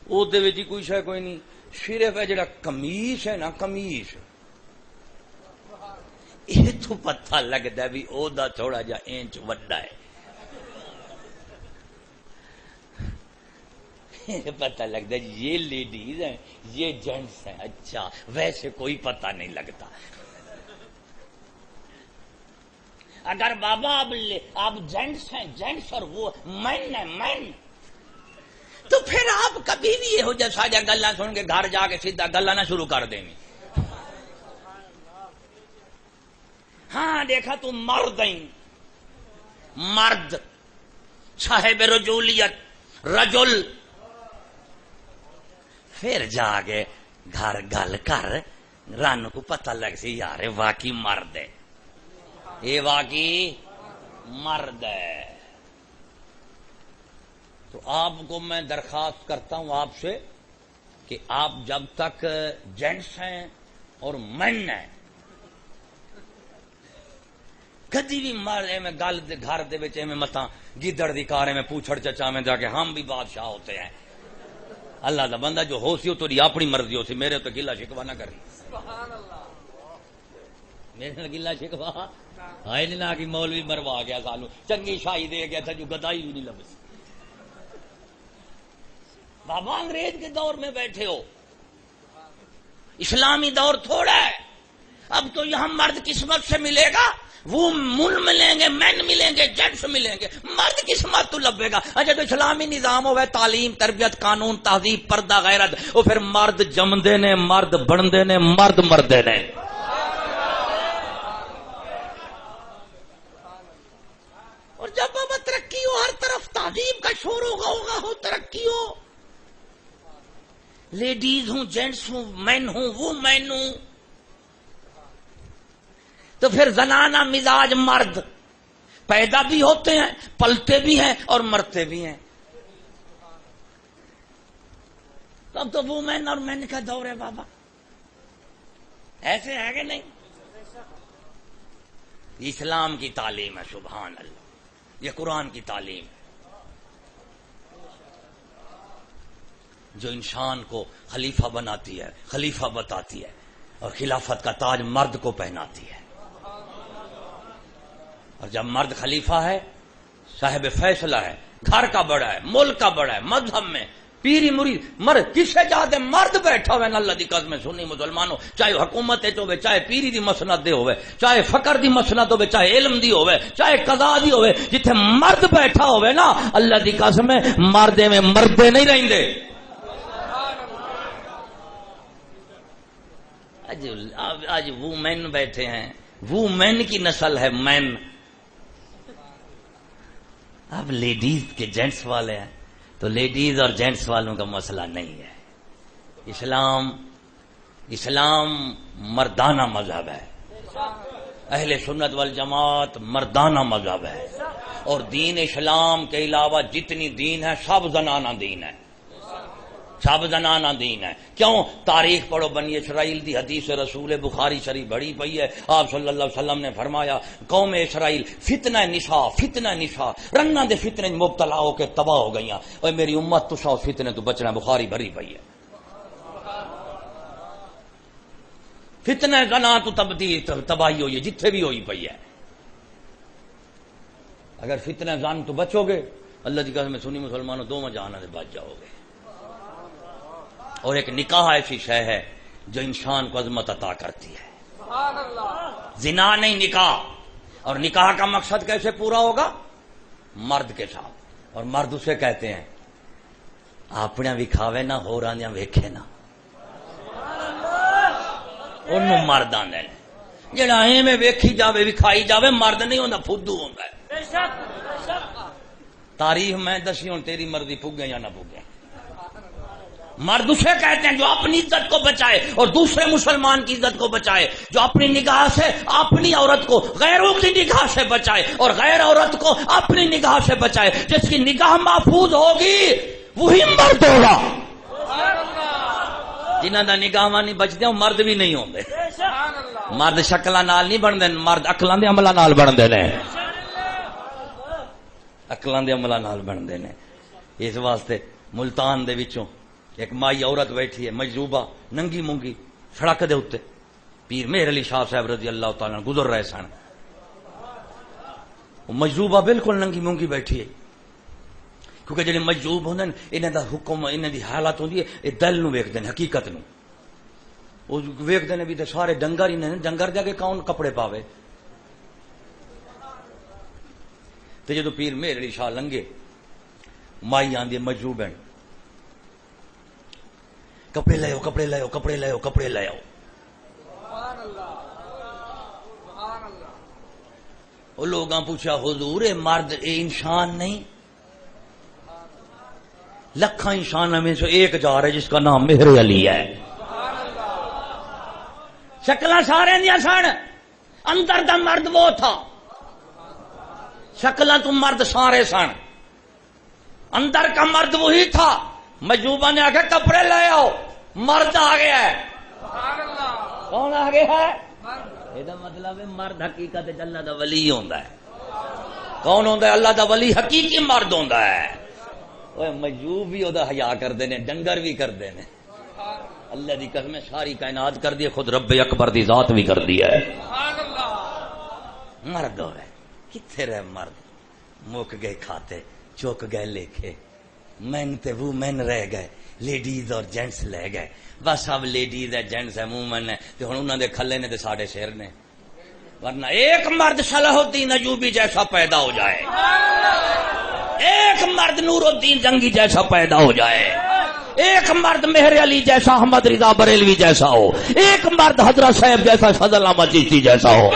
او دے وچ کوئی شے کوئی نہیں، صرف ہے جڑا قمیص ہے نا، قمیص یہ تو پتہ لگتا ہے بھی او دا تھوڑا جا انچ وڈا ہے. پتہ لگتا ہے یہ لیڈیز ہیں یہ جینٹس ہیں. اچھا ویسے کوئی پتہ نہیں لگتا. اگر بابا آپ جینٹس ہیں، جینٹس اور وہ مین ہے مین، تو پھر آپ کبھی بھی یہ ہو جا ساجا گلا سن کے گھر جا کے سیدھا گلا نہ شروع کر دیں. ہاں دیکھا تو مرد ہیں، مرد صاحب رجولیت، رجل، پھر جا کے گھر گل کر رن کو پتہ لگ سی یار واقعی مرد ہے، یہ واقعی مرد ہے۔ تو آپ کو میں درخواست کرتا ہوں آپ سے کہ آپ جب تک جینٹس ہیں اور مین ہیں کدی بھی مرد میں گل گھر دے وچ میں متا گدڑ دی کارے میں پوچھڑ چچا میں جا کے ہم بھی بادشاہ ہوتے ہیں۔ اللہ دا بندہ جو ہو سی تو اپنی مرضی ہو سی، میرے تو گلا شکوا نہ کری، میرے گلا شکوا ہے نہیں نہ کہ مولوی مروا گیا سانو چنگی شاہی دے گیا تھا جو گدائی بھی نہیں لبس۔ بابا انگریز کے دور میں بیٹھے ہو، اسلامی دور تھوڑا ہے، اب تو یہاں مرد قسمت سے ملے گا، وہ مل ملیں گے، مین ملیں گے، جینٹس ملیں گے، مرد قسمت تو لبے گا۔ اچھا تو اسلامی نظام ہوئے تعلیم تربیت قانون تہذیب پردہ غیرت، وہ پھر مرد جمدے نے، مرد بندے نے، مرد مردے نے۔ اور جب بابا ترقی ہو ہر طرف تہذیب کا شور ہوگا ہو ترقی ہو، لیڈیز ہوں جینٹس ہوں مین ہوں وہ مین ہوں، تو پھر زنانہ مزاج مرد پیدا بھی ہوتے ہیں، پلتے بھی ہیں اور مرتے بھی ہیں۔ تو اب تو وومین اور مین کا دور ہے بابا، ایسے ہے کہ نہیں؟ اسلام کی تعلیم ہے، سبحان اللہ، یہ قرآن کی تعلیم ہے جو انسان کو خلیفہ بناتی ہے، خلیفہ بتاتی ہے، اور خلافت کا تاج مرد کو پہناتی ہے۔ اور جب مرد خلیفہ ہے، صاحب فیصلہ ہے، گھر کا بڑا ہے، ملک کا بڑا ہے، مذہب میں پیری مرید مرد کسے چاہتے مرد بیٹھا ہوئے اللہ دی قسم سنی مسلمانوں، چاہے حکومت ہوئے، چاہے پیری دی مسند دے ہوئے، چاہے فقر دی مسند ہوئے، چاہے علم دی ہوئے، چاہے قضا دی ہوئے، جتھے مرد بیٹھا ہوئے نا اللہ دی قسم مردے میں مردے نہیں رہندے۔ آج وہ مین بیٹھے ہیں، وہ مین کی نسل ہے مین، اب لیڈیز کے جینٹس والے ہیں، تو لیڈیز اور جینٹس والوں کا مسئلہ نہیں ہے۔ اسلام مردانہ مذہب ہے، اہل سنت والجماعت مردانہ مذہب ہے، اور دین اسلام کے علاوہ جتنی دین ہے سب زنانہ دین ہے، سب زنانہ دین ہے۔ کیوں؟ تاریخ پڑھو، بنی اسرائیل دی حدیث رسول بخاری شریف بڑی پئی ہے، آپ صلی اللہ علیہ وسلم نے فرمایا قوم اسرائیل فتنہ نساء رنہ دے فتنے مبتلا ہو کے تباہ ہو گئیاں، اور میری امت تسا اس فتنے تو بچنا، بخاری بھری پئی ہے۔ فتنہ زنا تو تباہی ہوئی ہے جتھے بھی ہوئی پئی ہے، اگر فتنہ زن تو بچو گے اللہ کی قسم سنی مسلمانوں دو جہانوں سے بچ جاؤ گے۔ اور ایک نکاح ایسی شے ہے جو انسان کو عظمت عطا کرتی ہے، زنا نہیں نکاح، اور نکاح کا مقصد کیسے پورا ہوگا؟ مرد کے ساتھ، اور مرد اسے کہتے ہیں اپنے وکھاوے نہ ہو رہا ویکھے نہ، انہوں مرد آندے نے، جڑا ایویں ویکھی جاوے وکھائی جاوے مرد نہیں ہوندا، فدو ہوندا ہے۔ تاریخ میں دسی ہوں تیری مرضی پگے یا نہ پگے۔ مرد اسے کہتے ہیں جو اپنی عزت کو بچائے اور دوسرے مسلمان کی عزت کو بچائے، جو اپنی نگاہ سے اپنی عورت کو غیروں کی نگاہ سے بچائے اور غیر عورت کو اپنی نگاہ سے بچائے۔ جس کی نگاہ محفوظ ہوگی وہی مرد ہوگا، جنہاں دا نگاہ نہیں بچدے وہ مرد بھی نہیں ہوندے۔ مرد شکلاں نال نہیں بندے، مرد عقلاں دے عملاں نال بندے نے، عقلاں دے عملاں نال بندے نے۔ اس واسطے ملتان دے وچوں ایک مائی عورت بیٹھی ہے مجذوبہ ننگی مونگی سڑک دے اوتے، پیر مہر علی شاہ صاحب رضی اللہ تعالی عنہ گزر رہے سن، مجذوبہ بالکل ننگی مونگی بیٹھی ہے، کیونکہ جڑے مجذوب ہوندے نے انہاں دا حکم انہاں دی حالت ہوندی ہے اے دل نو ویکھدے نے، حقیقت نو او ویکھدے نے بھی تے سارے ڈنگر ہی نے، ڈنگر جا کے کون کپڑے پاوے۔ تے جدوں پیر مہر علی شاہ لنگے مائی آندی مجذوب ہیں کپڑے لے آؤ، کپڑے لے آؤ، کپڑے لے آؤ، کپڑے لے آؤ۔ وہ لوگاں پوچھا حضور اے مرد اے انسان نہیں؟ لکھاں انسان میں سے ایک جار ہے جس کا نام مہر علی ہے. شکلاں سارے دیا سن، اندر دا مرد وہ تھا. شکلاں تو مرد سارے سن، اندر کا مرد وہی تھا. مجوبہ نے آخر کپڑے لے آؤ، مرد آ گیا ہے. کون آ گیا ہے؟ یہ مطلب ہے مرد حقیقت اللہ دا ولی ہوندا ہے. کون ہوندا ہے؟ اللہ دا ولی حقیقی مرد ہوندا ہے. اوے مجوب بھی اودا حیا کردے نے، ڈنگر بھی کردے نے. اللہ دی قسم ساری کائنات کر دی، خود رب اکبر دی ذات بھی کر دی ہے. مرد ہوئے کتنے رہے مرد؟ مک گئے کھاتے، چوک گئے لکھے، مین تے وہ مین رہ گئے، لیڈیز اور جینٹس لے گئے. بس اب لیڈیز ہے جینٹس ہے مومن ہے تے ہن انہاں دے کھلے نے تے ساڈے سر نے. ورنہ ایک مرد صلاح الدین ایوبی جیسا پیدا ہو جائے، ایک مرد نور الدین جنگی جیسا پیدا ہو جائے، ایک مرد مہر علی جیسا، احمد رضا بریلوی جیسا ہو، ایک مرد حضرت صاحب جیسا، فضل احمد چشتی جیسا ہو.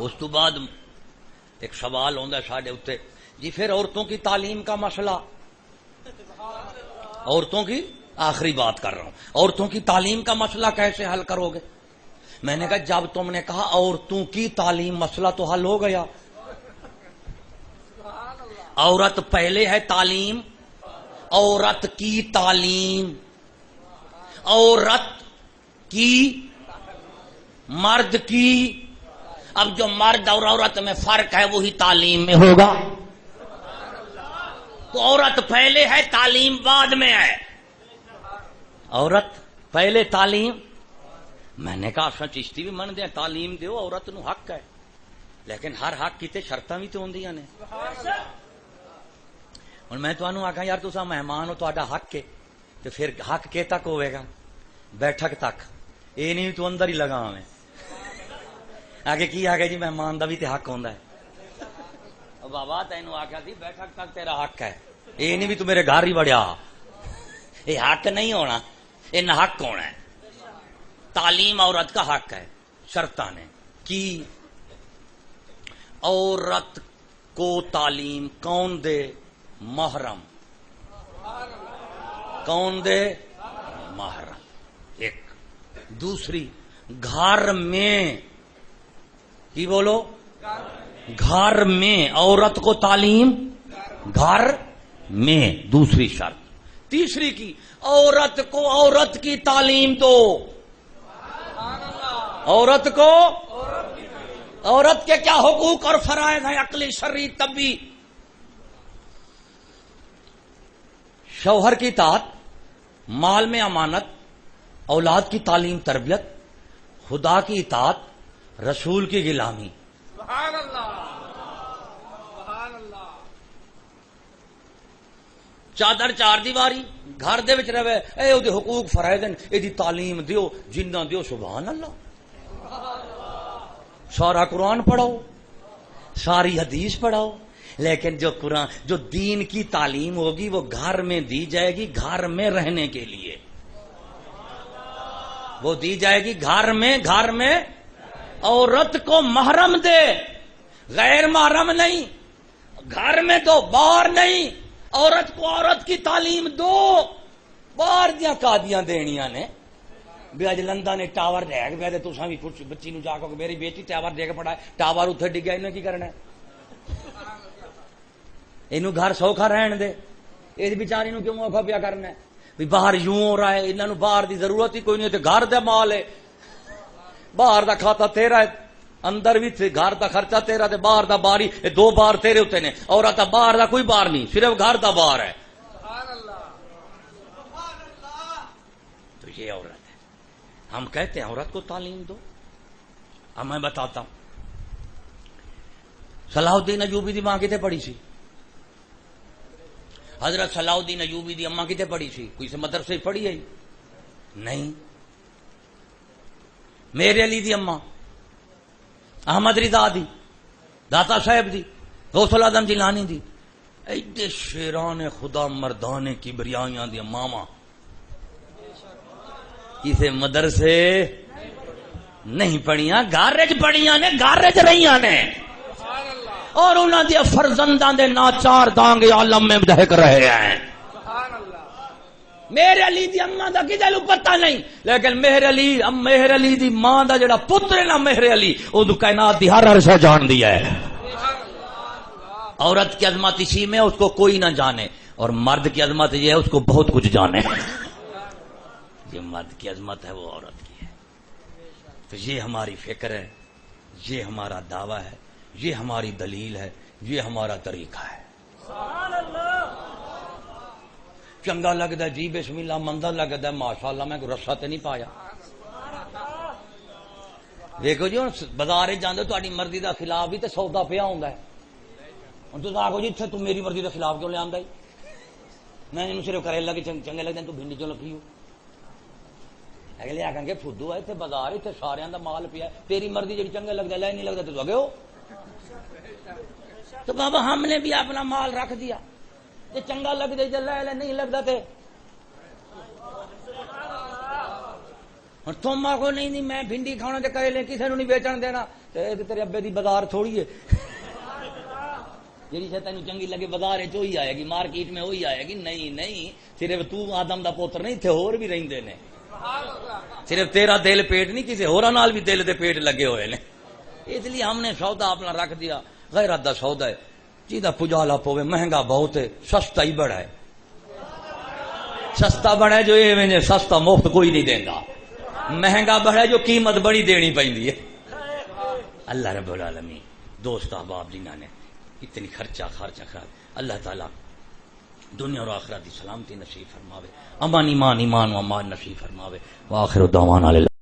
اس تو بعد ایک سوال ہوتا ہے ساڈے اتنے جی، پھر عورتوں کی تعلیم کا مسئلہ، عورتوں کی آخری بات کر رہا ہوں، عورتوں کی تعلیم کا مسئلہ کیسے حل کرو گے؟ میں نے کہا جب تم نے کہا عورتوں کی تعلیم، مسئلہ تو حل ہو گیا. عورت پہلے ہے تعلیم، عورت کی تعلیم، عورت کی، مرد کی. اب جو مرد اور عورت میں فرق ہے وہی تعلیم میں ہوگا. تو عورت پہلے ہے، تعلیم بعد میں ہے. عورت پہلے تعلیم. میں نے کہا اصل چشتی بھی من دیا تعلیم دیو، عورت نو حق ہے، لیکن ہر حق کی تے شرطاں بھی تو ہوندیاں نے. ہن میں تانوں آکھاں یار تساں مہمان ہو، تہاڈا حق ہے، تو پھر حق کے تک ہوئے گا؟ بیٹھک تک. اے نہیں تو اندر ہی لگا میں آگے کی آگے جی مہمان دا بھی تے حق ہوندا ہے. بابا تینوں آخیا سی بیٹھک تک تیرا حق ہے، یہ نہیں بھی تو میرے گھر ہی بڑھیا. یہ حق نہیں ہونا، یہ نہ حق ہونا ہے. تعلیم عورت کا حق ہے. شرطاں نے کی عورت کو تعلیم کون دے؟ محرم. کون دے؟ محرم. ایک. دوسری گھر میں، کی بولو؟ گھر میں عورت کو تعلیم، گھر میں. دوسری شرط. تیسری کی عورت کو عورت کی تعلیم دو. عورت کو، عورت کے کیا حقوق اور فرائض ہیں عقلی، شرعی، طبی؟ شوہر کی اطاعت، مال میں امانت، اولاد کی تعلیم تربیت، خدا کی اطاعت، رسول کی غلامی. سبحان اللہ، سبحان اللہ. چادر چار دیواری گھر دے وچ رہے، اے او دے حقوق فرائض ہیں، اے دی تعلیم دیو، جنہ دیو. سبحان اللہ. سارا قرآن پڑھاؤ، ساری حدیث پڑھاؤ، لیکن جو قرآن، جو دین کی تعلیم ہوگی وہ گھر میں دی جائے گی، گھر میں رہنے کے لیے وہ دی جائے گی. گھر میں، گھر میں. عورت کو محرم دے، غیر محرم نہیں. گھر میں دو، باہر نہیں. عورت کو عورت کی تعلیم دو. باہر دیا قادیاں دینیاں نے بھی. اج لندن نے ٹاور ڈگ پیا تو تساں بھی کچھ بچی نو جا کے میری بیٹی ٹاور دے کے پڑھا، ٹاور اتنے ڈگیا، انہیں کی کرنا ہے؟ اینو گھر سوکھا رہن دے. یہ بیچاری نو کیوں اوکھا پیا کرنا ہے بھی باہر یوں ہو رہا ہے؟ انہوں باہر دی ضرورت ہی کوئی نہیں. گھر دے مال ہے، باہر دا کھاتا تیرا ہے، اندر بھی گھر دا خرچہ تیرا، تے باہر دا باری، دو بار تیرے ہوتے نے. عورت باہر دا کوئی بار نہیں، صرف گھر دا بار ہے. تو یہ عورت ہے. ہم کہتے ہیں عورت کو تعلیم دو. اب میں بتاتا ہوں، صلاح الدین ایوبی دی ماں کتے پڑھی سی؟ حضرت صلاح الدین ایوبی دی اماں کتے پڑھی سی؟ کوئی سے مدرسے پڑھی ہے؟ نہیں. میرے علی دی اما احمد رضا دی، داتا صاحب دی، غوث العظم جیلانی دی، ایڈے شیران خدا مردان کبریائیاں دی ماما کسے مدرسے نہیں پڑھیاں، گارج پڑھیاں نے، گارج رہیاں نے، اور انہاں دی فرزنداں دے ناچار دانگ عالم میں دہک رہے ہیں۔ میرے علی دی اماں دا کسے نوں پتہ نہیں، لیکن میرے علی دی ماں دا جڑا پتر ہے نا میرے علی، او تو کائنات دی ہر شے جان دی ہے۔ عورت کی عظمت اسی میں اس کو کوئی نہ جانے، اور مرد کی عظمت یہ ہے اس کو بہت کچھ جانے۔ یہ مرد کی عظمت ہے، وہ عورت کی ہے۔ تو یہ ہماری فکر ہے، یہ ہمارا دعویٰ ہے، یہ ہماری دلیل ہے، یہ ہمارا طریقہ ہے۔ چنگا لگتا ہے جی بسم اللہ، مندا لگتا ہے ماشاءاللہ، میں کوئی رسا تے نہیں پایا۔ دیکھو جی ہوں بازار جاندے تہاڈی مرضی دا خلاف بھی تے سودا پیا ہوندا ہے، ہوں تم آخو جی اتنے تم میری مرضی کے خلاف کیوں لیا، میں صرف کریلا کے چنگے لگتے ہیں، تو بھنڈی کیوں لکھی ہو؟ اگلے آخر گے فدو ہے اتنے بازار اتنے سارے کا مال پیا، تیری مرضی جی چنگا لگتا لے نہیں لگتا تو اگے ہو۔ تو بابا ہم نے بھی اپنا مال رکھ دیا، جی چنگا لگتا جی لے نہیں لگتا تو ہوں تم آخو نہیں میں بھنڈی کھانا تو کریلے کسی نے نہیں بیچن دینا، تیرے ابے دی بازار تھوڑی ہے، جی شاید تینوں چنگی لگے بازار وہی آئے گی، مارکیٹ میں وہی آئے گی۔ نہیں صرف تو آدم دا پوتر نہیں، اتنے ہور بھی رہندے نے، صرف تیرا دل پیٹ نہیں، کسی ہورا نال بھی دل دے پیٹ لگے ہوئے نے۔ اس لیے ہم نے سودا اپنا رکھ دیا، غیرت دا سودا ہے، جیدہ پجالا پوے، مہنگا بہت ہے، سستا ہی بڑا ہے، سستا بڑا ہے جو یہ سستا مفت کوئی نہیں دیندا، مہنگا بڑا ہے جو قیمت بڑی دینی پیندی ہے۔ اللہ رب العالمین دوست احباب جنہاں نے اتنی خرچہ اللہ تعالیٰ دنیا اور آخرت کی سلامتی نصیب فرماوے، امان ایمان و امان نصیب فرماوے۔ وآخر دعوانا